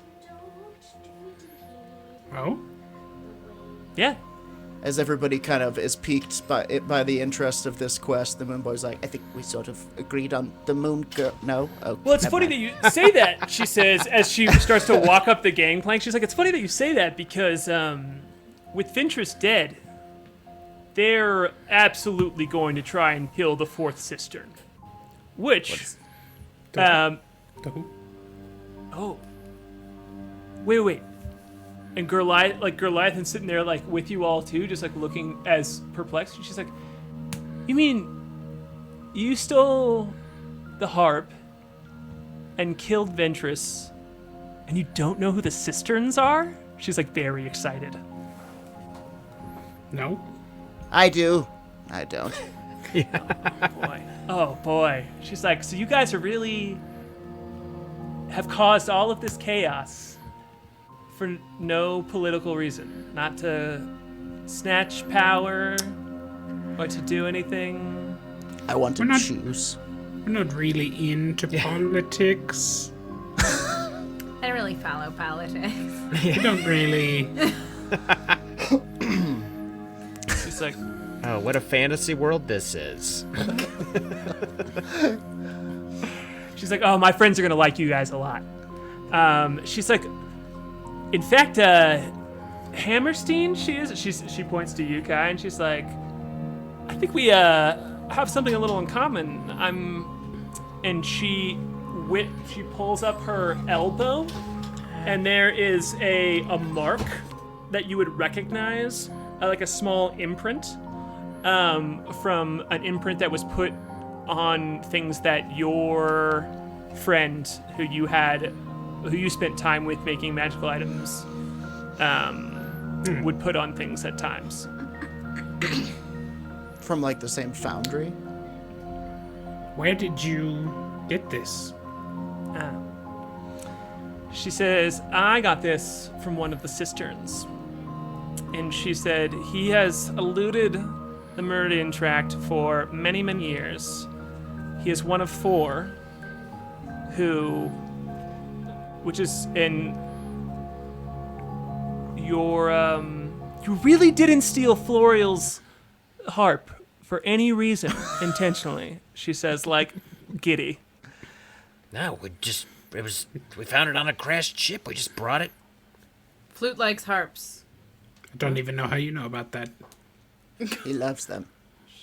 Oh? Yeah. As everybody kind of is piqued by the interest of this quest, the Moonboy's like, I think we sort of agreed on the moon girl. No? Oh, Well, it's never funny mind. that you say that, she says, as she starts to walk up the gangplank. She's like, it's funny that you say that, because with Ventress dead, they're absolutely going to try and kill the fourth cistern. Which, The who? oh, wait. And Goliath's sitting there, like, with you all, too, just, like, looking as perplexed. And she's like, you mean you stole the harp and killed Ventress, and you don't know who the cisterns are? She's, like, very excited. No? I do. I don't. Oh, boy. She's like, so you guys are really... have caused all of this chaos for no political reason. Not to snatch power or to do anything. I want to We're not- choose. We're not really into politics. I don't really follow politics. We don't really. She's like, Oh, what a fantasy world this is. she's like, oh, my friends are gonna like you guys a lot. She's like, in fact, Hammerstein, she points to you, K.A.I, and she's like, I think we have something a little in common. And she pulls up her elbow, and there is a mark that you would recognize, like a small imprint, from an imprint that was put on things that your friend, who you spent time with making magical items, would put on things at times. From like the same foundry. Where did you get this? She says, I got this from one of the cisterns. And she said, he has eluded the Meridian Tract for many, many years. He is one of 4 which is in your, you really didn't steal Florial's harp for any reason, intentionally. She says, like, giddy. No, we found it on a crashed ship. We just brought it. Flute likes harps. I don't even know how you know about that. He loves them.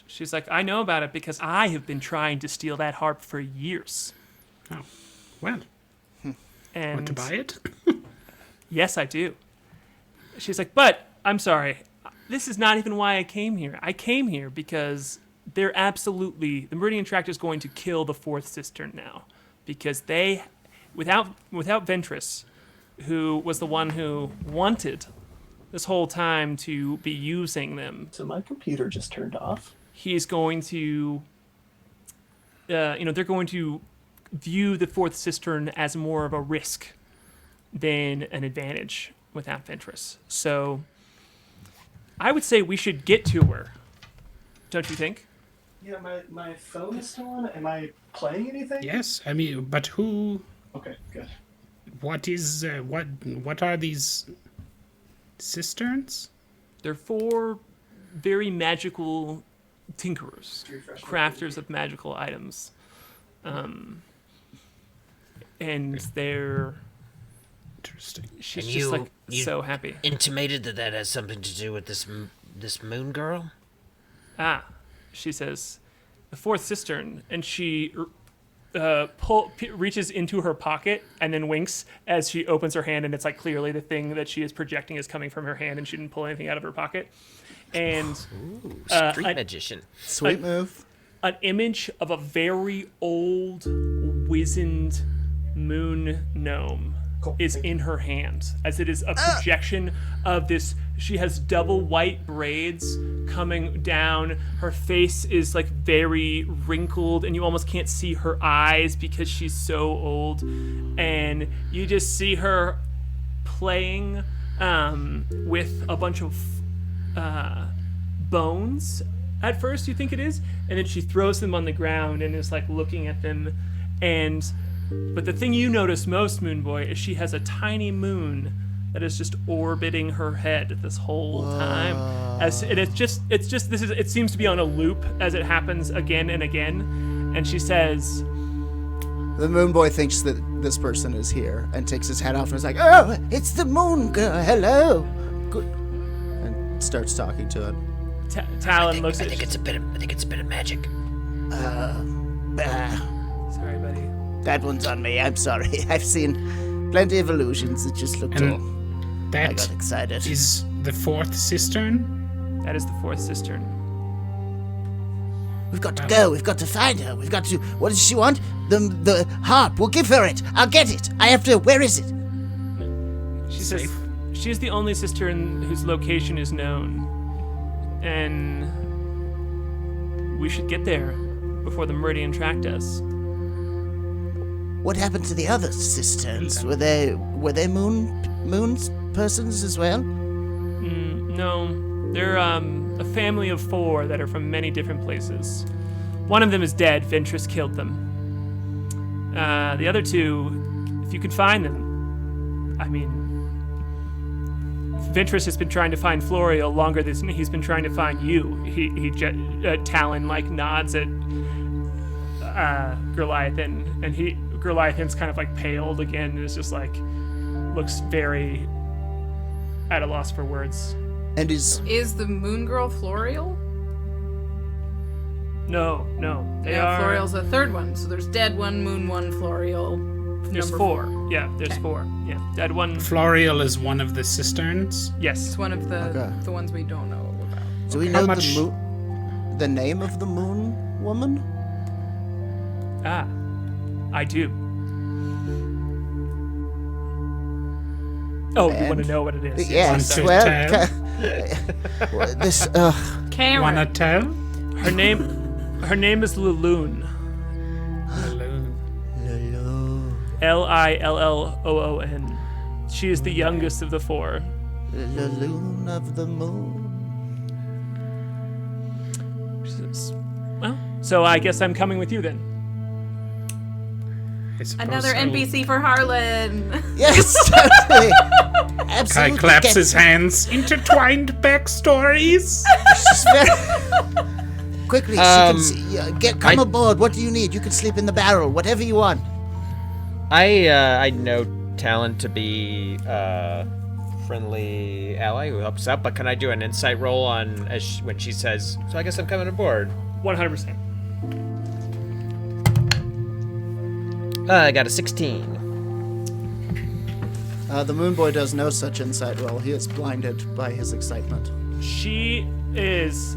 She's like, I know about it because I have been trying to steal that harp for years. Oh, well. And Want to buy it? yes, I do. She's like, but I'm sorry. This is not even why I came here. I came here because the Meridian Tract is going to kill the 4th cistern now. Because they, without Ventress, who was the one who wanted this whole time to be using them. So my computer just turned off. He's going to, they're going to view the 4th cistern as more of a risk than an advantage without Ventress. So I would say we should get to her. Don't you think? Yeah, my phone is still on. Am I playing anything? Yes, I mean, but who? Okay, good. What is? What are these cisterns? They're 4 very magical tinkerers, crafters of magical items. And they're... Interesting. She's And just you- like you- so happy. Intimated that has something to do with this moon girl. She says, the 4th cistern, and she reaches into her pocket and then winks as she opens her hand, and it's like clearly the thing that she is projecting is coming from her hand, and she didn't pull anything out of her pocket. And Street magician. Sweet move. an image of a very old, wizened moon gnome is in her hand, as it is a projection of this. She has double white braids coming down. Her face is like very wrinkled, and you almost can't see her eyes because she's so old. And you just see her playing with a bunch of bones. At first, you think it is, and then she throws them on the ground and is like looking at them. But the thing you notice most, Moonboy, is she has a tiny moon that is just orbiting her head this whole time. It seems to be on a loop as it happens again and again. And she says, The Moonboy thinks that this person is here and takes his hat off and is like, "Oh, it's the Moon Girl. Hello." Good. And starts talking to it. Talon looks I at think it's a bit of magic. Sorry, buddy. That one's on me. I'm sorry. I've seen plenty of illusions that just looked all. And I that got excited. is the 4th cistern? That is the 4th cistern. We've got to go. We've got to find her. We've got to. What does she want? The harp. We'll give her it. I'll get it. I have to. Where is it? She says she is the only cistern whose location is known. And we should get there before the Meridian Tract does. what happened to the other cisterns? Were they moons persons as well? No, they're a family of 4 that are from many different places. One of them is dead. Ventress killed them. The other 2, if you can find them, I mean, Ventress has been trying to find Florial longer than he's been trying to find you. Talon like nods at Goliathan, and Goliathan's kind of like paled again and is just like looks very at a loss for words. And is the moon girl Florial? No, they are. Florial's the 3rd one, so there's dead 1, moon 1, Florial. There's number 4. Yeah, there's Okay. 4. Yeah, dead 1. Florial is one of the cisterns. Yes. It's one of the Okay. the ones we don't know about. do we How know much- the name of the moon woman? Ah, I do. Oh, you want to And- know what it is? Yes. Want to Well, this. Karen. Wanna tell? Her name is Lulloon. Lilloon. She is the youngest of the 4. The loon of the moon. She says, well, so I guess I'm coming with you then. I suppose Another so. NPC for Harlan. Yes, totally. Kai Absolutely. claps Get- his hands. Intertwined backstories. She's very- Quickly, she can come I- aboard. What do you need? You can sleep in the barrel. Whatever you want. I know Talon to be a friendly ally who helps out, but can I do an insight roll on when she says, so I guess I'm coming aboard? 100%. I got a 16. The moon boy does no such insight roll. He is blinded by his excitement. She is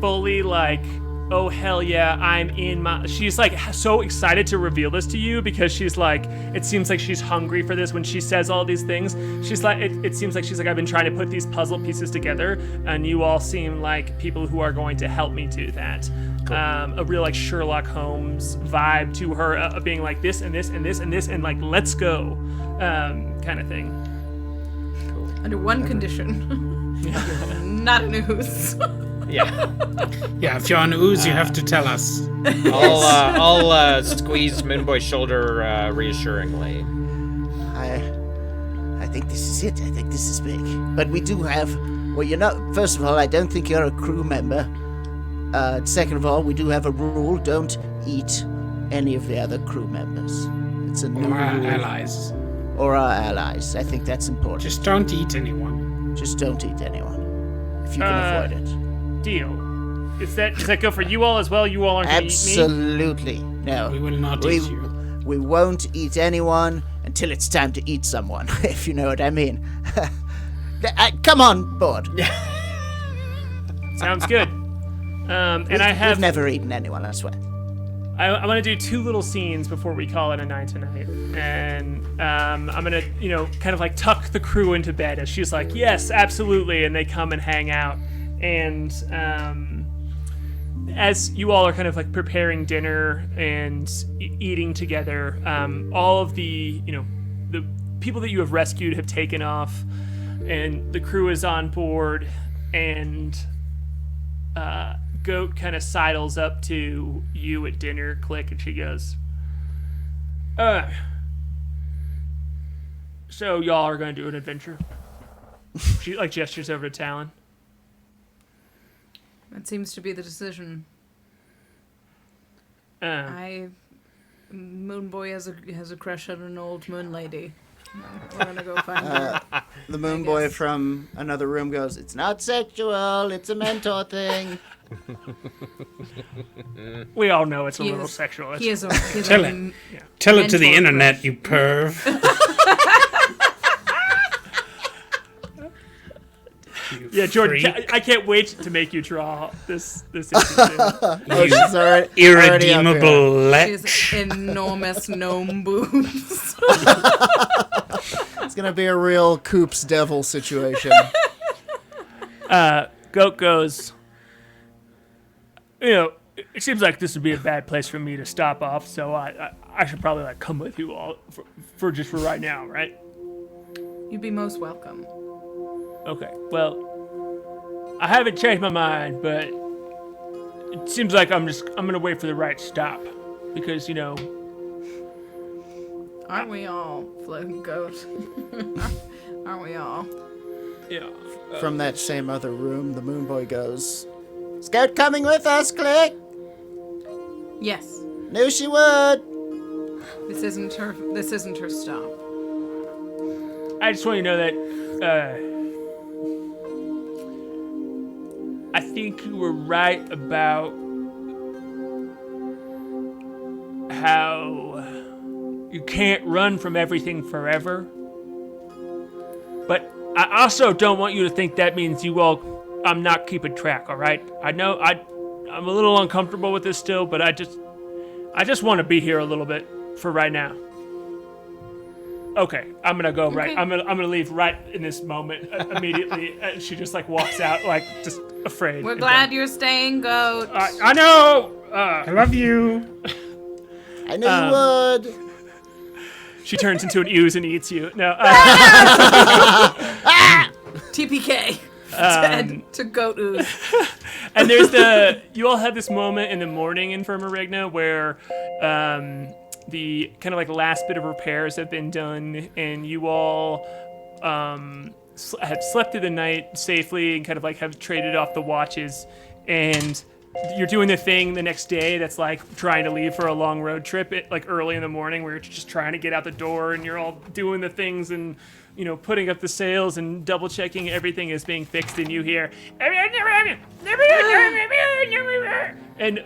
fully like, oh hell yeah, I'm in my. She's like so excited to reveal this to you because she's like, it seems like she's hungry for this when she says all these things. She's like, it seems like she's like, I've been trying to put these puzzle pieces together, and you all seem like people who are going to help me do that. A real like Sherlock Holmes vibe to her, being like this and this and this and this and like let's go, kind of thing. Under one condition. Not an ooze. Yeah. Yeah, if you're on ooze, you have to tell us. I'll squeeze Moonboy's shoulder reassuringly. I think this is it. I think this is big. But we do have. Well, first of all, I don't think you're a crew member. Second of all, we do have a rule: don't eat any of the other crew members. It's a new Or our rule. allies. Or our allies. I think that's important. Just don't eat anyone. Just don't eat anyone if you can avoid it. Deal. Does that go for you all as well? You all aren't gonna eat me? Absolutely. No. We will not we, eat you. We won't eat anyone until it's time to eat someone, if you know what I mean. Come on board. Sounds good. And I We've have. never eaten anyone, I swear. I want to do 2 little scenes before we call it a night tonight, and I'm gonna, kind of like tuck the crew into bed as she's like, yes, absolutely, and they come and hang out, and as you all are kind of like preparing dinner and eating together, all of the the people that you have rescued have taken off, and the crew is on board, and Goat kind of sidles up to you at dinner, Klik, and she goes, so y'all are going to do an adventure? She like gestures over to Talon. That seems to be the decision. Moonboy has a crush on an old moon lady. We're gonna go find her. The moon I boy guess. from another room goes, "It's not sexual. It's a mentor thing." We all know it's a He little is- sexual. He is a Tell it. Tell it to the mentor internet, crush. you perv. You Yeah, Jordan, freak. I can't wait to make you draw this issue soon. Oh, she's already up Irredeemable She lech. has enormous gnome boobs. here. It's gonna be a real Coops devil situation. Goat goes, it seems like this would be a bad place for me to stop off, so I should probably like come with you all for right now, right? You'd be most welcome. Okay. Well, I haven't changed my mind, but it seems like I'm gonna wait for the right stop because Aren't we all, floating goat? Aren't we all? Yeah. From that same other room, the Moonboy goes, "Scout coming with us, Klik." Yes. Knew she would. This isn't her stop. I just want you to know that I think you were right about how you can't run from everything forever. But I also don't want you to think that means I'm not keeping track, all right? I know I'm a little uncomfortable with this still, but I just want to be here a little bit for right now. Okay, I'm gonna go right. Okay. I'm gonna leave right in this moment immediately. And she just like walks out, like just afraid. We're and glad done. you're staying, goat. I know. I love you. I knew you would. She turns into an ooze and eats you. No. TPK. Dead to goat ooze. And there's you all had this moment in the morning in Firmarigna where the kind of like last bit of repairs have been done, and you all have slept through the night safely and kind of like have traded off the watches, and you're doing the thing the next day that's like trying to leave for a long road trip like early in the morning where you're just trying to get out the door, and you're all doing the things and putting up the sails and double checking everything is being fixed, and you hear and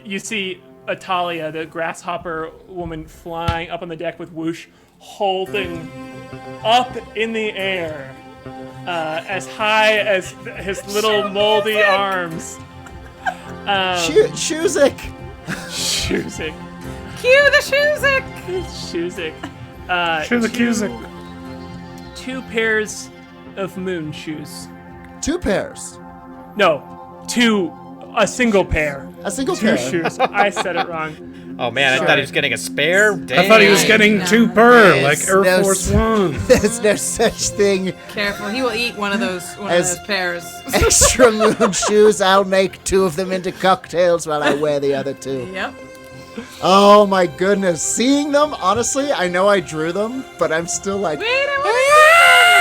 you see Atalia, the grasshopper woman, flying up on the deck with Whoosh holding up in the air as high as his little moldy arms. Shuzik. Shuzik. Cue the Shuzik! Shuzik. Shuzik. 2 pairs of moon shoes. 2 pairs. No, a single pair. A single 2 pair. shoes. I said it wrong. Oh man, I thought he was getting a spare. Dang. I thought he was getting 2 per, like Yes, Air no, Force One. There's no such thing. Careful, he will eat one of those As- pairs. Extra moon shoes. I'll make 2 of them into cocktails while I wear the other 2. Yep. Oh my goodness. Seeing them, honestly, I know I drew them, but I'm still like, Wait, I want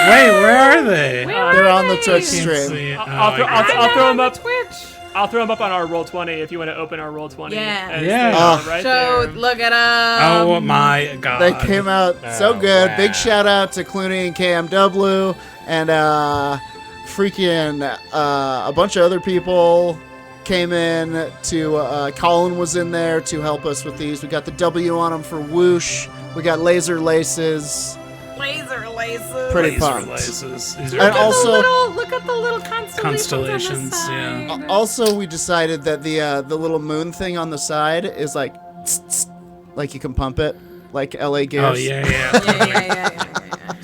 Wait, where are they? they're on the Twitch Can't stream. see it. I'll Oh, throw- I I'll throw him on up. Twitch. I'll throw them up on our Roll20 if you want to open our Roll20. Yeah. as Yeah. they are Oh. right So there. look at him. Oh my god. They came out so Oh, good. wow. Big shout out to Clooney and KMW and freaking a bunch of other people came in to Colin was in there to help us with these. We got the W on them for Whoosh. We got laser laces. Laser laces. Pretty Laser pumped. laces. These And are also- Look at the little Constellations, yeah. yeah. Also, we decided that the little moon thing on the side is like, tss, tss, like you can pump it, like LA Gears. Oh yeah. Yeah.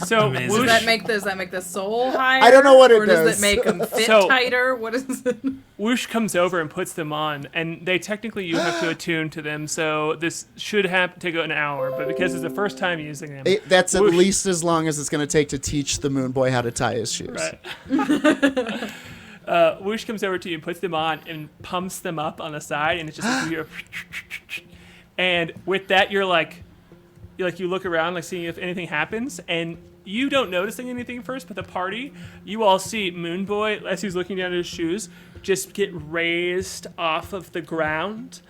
So Amazing. Does Whoosh, that make the soul higher? I don't know what it or does does. it make them fit So- tighter? What is it? Whoosh comes over and puts them on, and you have to attune to them. So this should have take an hour, but because it's the first time using them, That's at Whoosh- least as long as it's going to take to teach the moon boy how to tie his shoes. Right. Whoosh comes over to you and puts them on and pumps them up on the side, and it's just like you're and with that you look around like seeing if anything happens, and you don't notice anything first, but the party, you all see Moonboy as he's looking down at his shoes just get raised off of the ground,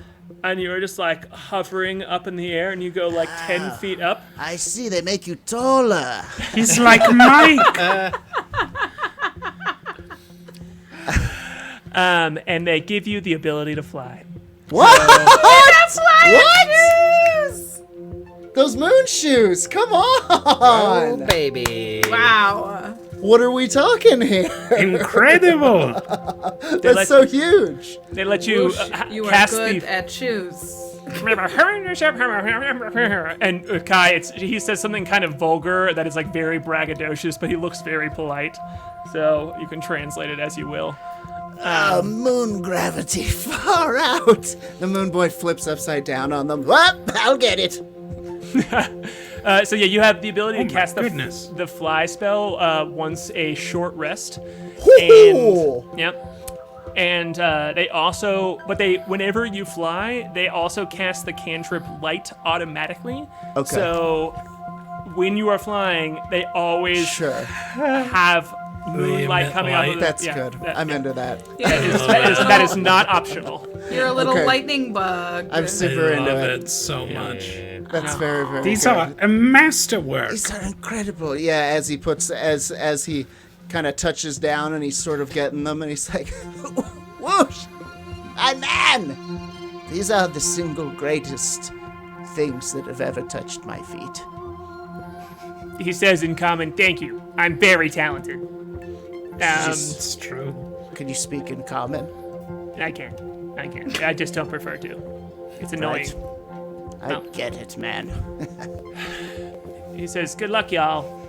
and you're just like hovering up in the air, and you go like 10 feet up. I see they make you taller. He's like Mike. And they give you the ability to fly. What? What? Those moon shoes! Come Oh on! baby. Wow. What are we talking here? Incredible. That's so huge. They let you Whoosh, you are cast good the at shoes. and K.A.I, he says something kind of vulgar that is like very braggadocious, but he looks very polite. So you can translate it as you will. Moon gravity, far out. The moon boy flips upside down on them. What? I'll get it. So yeah, you have the ability to my cast goodness. the fly spell once a short rest. Hoo-hoo! And yep. And they also, whenever you fly, they also cast the cantrip light automatically. Okay. So when you are flying, they always Sure. have moonlight emit coming out of light. the, That's yeah, good. I'm into that. that is not optional. You're a little Okay. lightning bug. I'm super I into love it. it so much. That's very, very These good. are a masterwork. These are incredible. Yeah, as he puts, as he kind of touches down and he's sort of getting them and he's like, whoosh, my man. These are the single greatest things that have ever touched my feet. He says in common, "Thank you. I'm very talented." It's true. Can you speak in common? I can. I just don't prefer to. It's annoying. I get it, man. He says, "Good luck, y'all.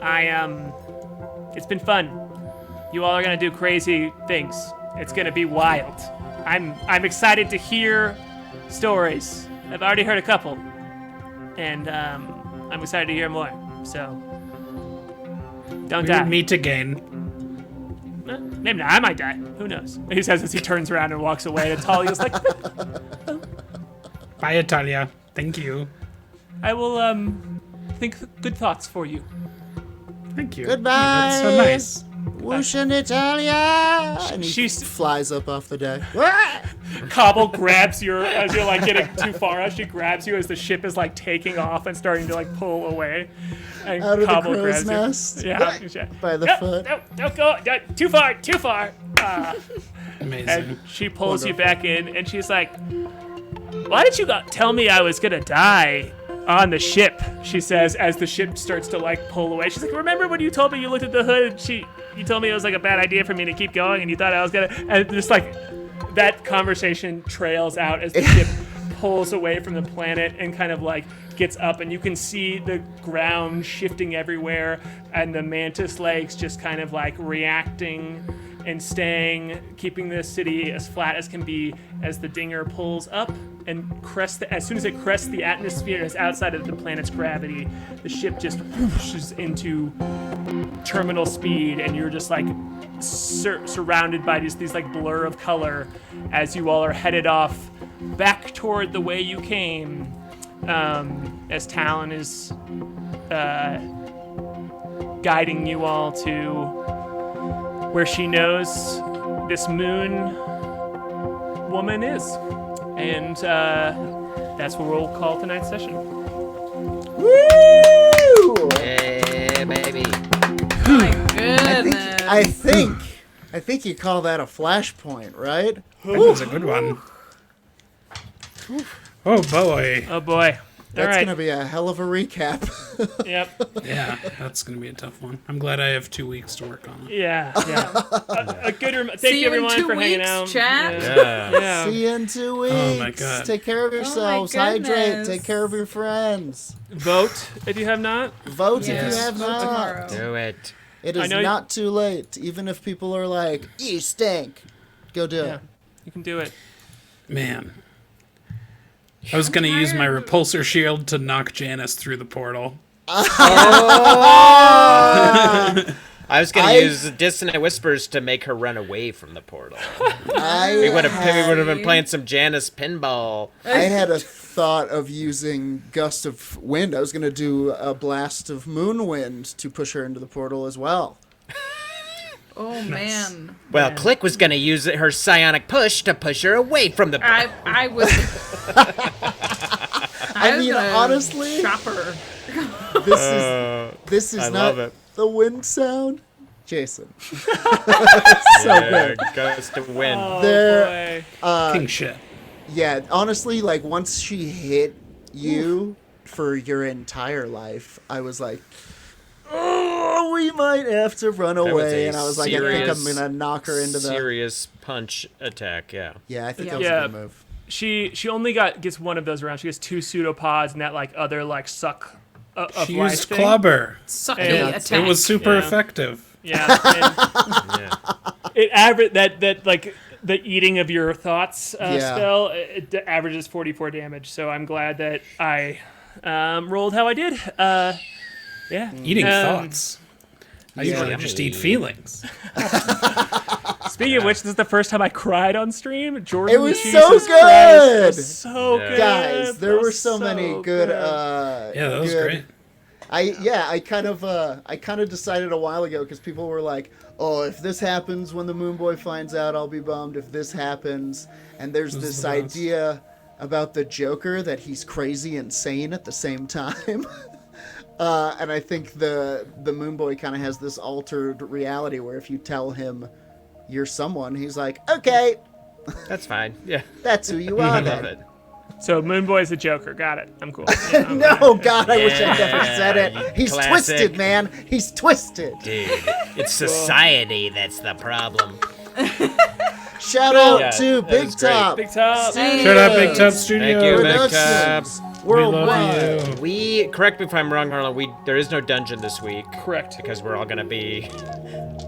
It's been fun. You all are gonna do crazy things. It's gonna be wild. I'm excited to hear stories. I've already heard a couple, and I'm excited to hear more. So don't We die. would meet again. Maybe not. I might die. Who knows?" He says as he turns around and walks away. And Talia's like, Bye, Italia. Thank you. "I will think good thoughts for you." Thank you. Goodbye. Oh, that's so nice. Whoosh in Italia. And he She's- flies up off the deck. Cobble grabs you as you're like getting too far out. She grabs you as the ship is like taking off and starting to like pull away. And Out of the Cobble crow's grabs nest. you. Yeah. By the No, foot. No, don't go. No, too far. Amazing. And she pulls you back in, and she's like, "Why did you tell me I was gonna die on the ship?" She says as the ship starts to like pull away. She's like, "Remember when you told me you looked at the hood? You told me it was like a bad idea for me to keep going, and you thought I was gonna." And just like that conversation trails out as the ship pulls away from the planet and kind of like gets up, and you can see the ground shifting everywhere, and the mantis legs just kind of like reacting and staying, keeping the city as flat as can be as the dinger pulls up and as soon as it crests the atmosphere and is outside of the planet's gravity, the ship just whooshes into terminal speed, and you're just like surrounded by these like blur of color as you all are headed off back toward the way you came, as Talon is guiding you all to where she knows this moon woman is. And that's what we'll call tonight's session. Woo! Yeah, baby. My goodness. I think you call that a flashpoint, right? That was a good one. Oh boy. Oh boy. That's All right. gonna be a hell of a recap. Yep. Yeah, that's gonna be a tough one. I'm glad I have 2 weeks to work on it. Yeah. A good. Thank See you you in everyone 2 for hanging weeks, out. chat. Yeah. See you in 2 weeks. Oh my God. Take care of yourselves. Hydrate. goodness. Take care of your friends. Vote if you have not. Vote if Yes. you have Vote not. tomorrow. Do it. It I is know not too late. Even if people are like, "You stink," go do Yeah. it. You can do it. Man. I was gonna use my repulsor shield to knock Janice through the portal. I was going to use Dissonant Whispers to make her run away from the portal. We would have been playing some Janice pinball. I had a thought of using Gust of Wind. I was going to do a blast of moon wind to push her into the portal as well. Oh man. Well, Klik was going to use her psionic push to push her away from the portal. I was. I mean, gonna honestly, chop her. this is I not love it. the wind sound. Jason. Yeah, Gust of Wind. There, King shit. yeah, honestly, like once she hit you for your entire life, I was like, oh, we might have to run was away. a And I was like, I think I'm serious- going to knock her into the... Serious punch attack, yeah. Yeah, I think Yeah. that was Yeah. a good move. She only gets one of those rounds. She gets 2 pseudopods and that like other like suck of She life used thing. Clobber. Sucky Yeah. attack. It was super Yeah. effective. Yeah. And Yeah. it average that like the eating of your thoughts Yeah. spell, it averages 44 damage. So I'm glad that I rolled how I did. Yeah. Eating thoughts. I Yeah. usually just eat feelings. Speaking of which, this is the first time I cried on stream. Jordan, It was Jesus so Christ, good! it was so good. Guys, there It were was so many good. Yeah, that was good- great. I kind of decided a while ago because people were like, "Oh, if this happens when the Moonboy finds out, I'll be bummed. If this happens," and there's This is this the best. idea about the Joker that he's crazy and sane at the same time. And I think the Moonboy kind of has this altered reality where if you tell him you're someone, he's like, "Okay, That's fine. Yeah. that's who you are." I love then. it. So Moonboy's a Joker. Got it. I'm cool. No, God, I wish I never said Yeah, it. you He's classic. twisted, man. He's twisted. Dude, it's society that's the problem. Shout out Yeah, to that Big was great. Top. Big Top. Hey. Shut up, Big Top Thank Studios. you, Big Top. Productions We love worldwide. you. We correct me if I'm wrong, Harlan. There is no dungeon this week Correct. because we're all gonna be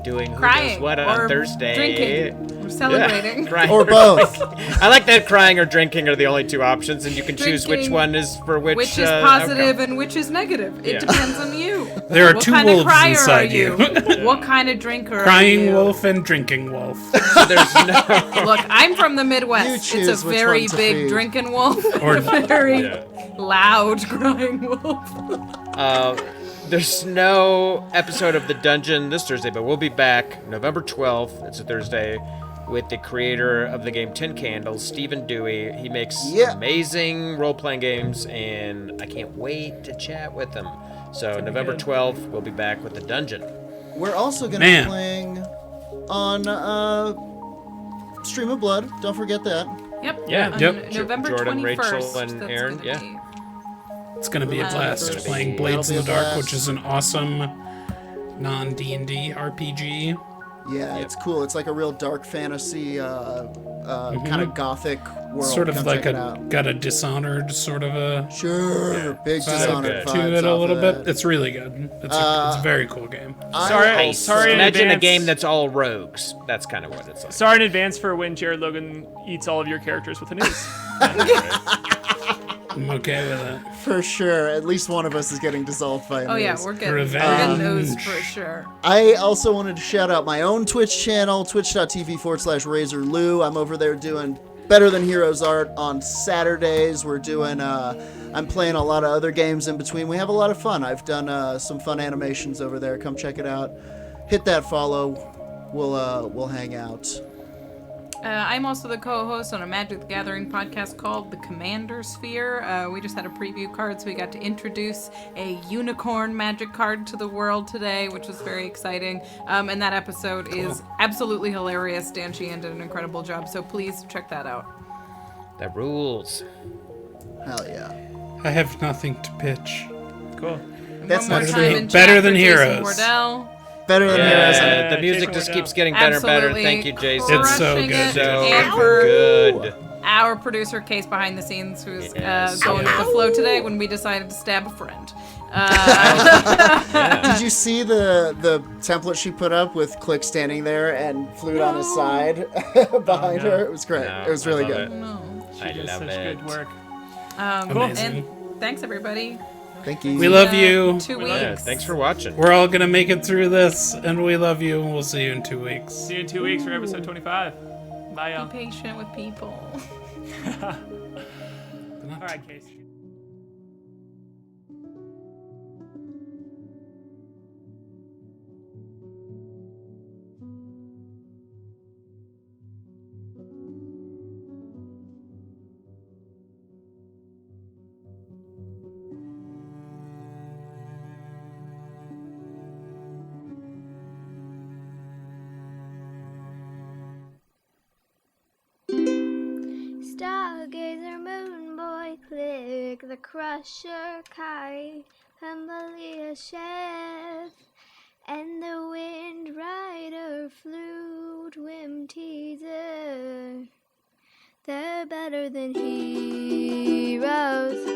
doing who Crying knows what or on Thursday. drinking or celebrating. Crying Or both. I like that crying or drinking are the only two options, and you can choose which Drinking, one is for which. Which is outcome. positive and which is negative. It Yeah. depends on you. There are What two kind of wolves crier inside are you? What kind of drinker Crying are you? wolf and drinking wolf. So there's no. Look, I'm from the Midwest. You It's choose a which very one to big feed. drinking wolf. Or- a very Yeah. loud crying wolf. There's no episode of The Dungeon this Thursday, but we'll be back November 12th. It's a Thursday with the creator of the game 10 Candles, Stephen Dewey. He makes Yeah. amazing role-playing games, and I can't wait to chat with him. So November good. 12th, we'll be back with The Dungeon. We're also going to Man. be playing on Stream of Blood. Don't forget that. Yep. Yeah. On Yep. November Jordan, 21st. Rachel, and that's Aaron, gonna yeah. be- It's going to be a blast That'll playing be- Blades in that'll the be a Dark, blast. which is an awesome non-D&D RPG. Yeah, it's cool. It's like a real dark fantasy, kind of gothic world. Sort of Come like check it out. got a Dishonored sort of a Sure, big vibe Dishonored good. vibes to it a off little of bit. that. It's really good. It's a very cool game. Sorry, sorry in Imagine a advance. game that's all rogues. That's kind of what it's like. Sorry in advance for when Jared Logan eats all of your characters with a noose. I'm okay with it. For sure. At least one of us is getting dissolved by a Oh yeah, noose. we're getting Revenge. those for sure. I also wanted to shout out my own Twitch channel, twitch.tv/RazorLou. I'm over there doing Better Than Heroes art on Saturdays. We're doing, I'm playing a lot of other games in between. We have a lot of fun. I've done some fun animations over there. Come check it out. Hit that follow. We'll hang out. I'm also the co-host on a Magic the Gathering podcast called The Commander Sphere. We just had a preview card, so we got to introduce a unicorn magic card to the world today, which was very exciting. And that episode is absolutely hilarious. Dan Sheehan did an incredible job, so please check that out. That rules. Hell yeah. I have nothing to pitch. Cool. That's One more not time true. in Better chat than for Jason Heroes. Wardell. Better Than Heroes. Yeah, the music Jason just Wardell. keeps getting better and better. Absolutely Thank you, Jason. It's so crushing good. it. So And for good. our producer, Case behind the scenes, who's Yes. going with the flow today when we decided to stab a friend. Did you see the template she put up with Klik standing there and Flute on his side behind no. her? It was great. No, it was I really love good. it. No. I She does love such it. good work. Amazing. And thanks, everybody. Thank you. We love you. 2 weeks. Yeah, thanks for watching. We're all gonna make it through this, and we love you. And we'll see you in 2 weeks. See you in 2 weeks for episode 25. Bye, y'all. Be patient with people. All right, Case. Stargazer, Moonboy, Klik, the Crusher, K.A.I, Humblia, Chef, and the Windrider, Flute, Whimteaser. They're better than heroes.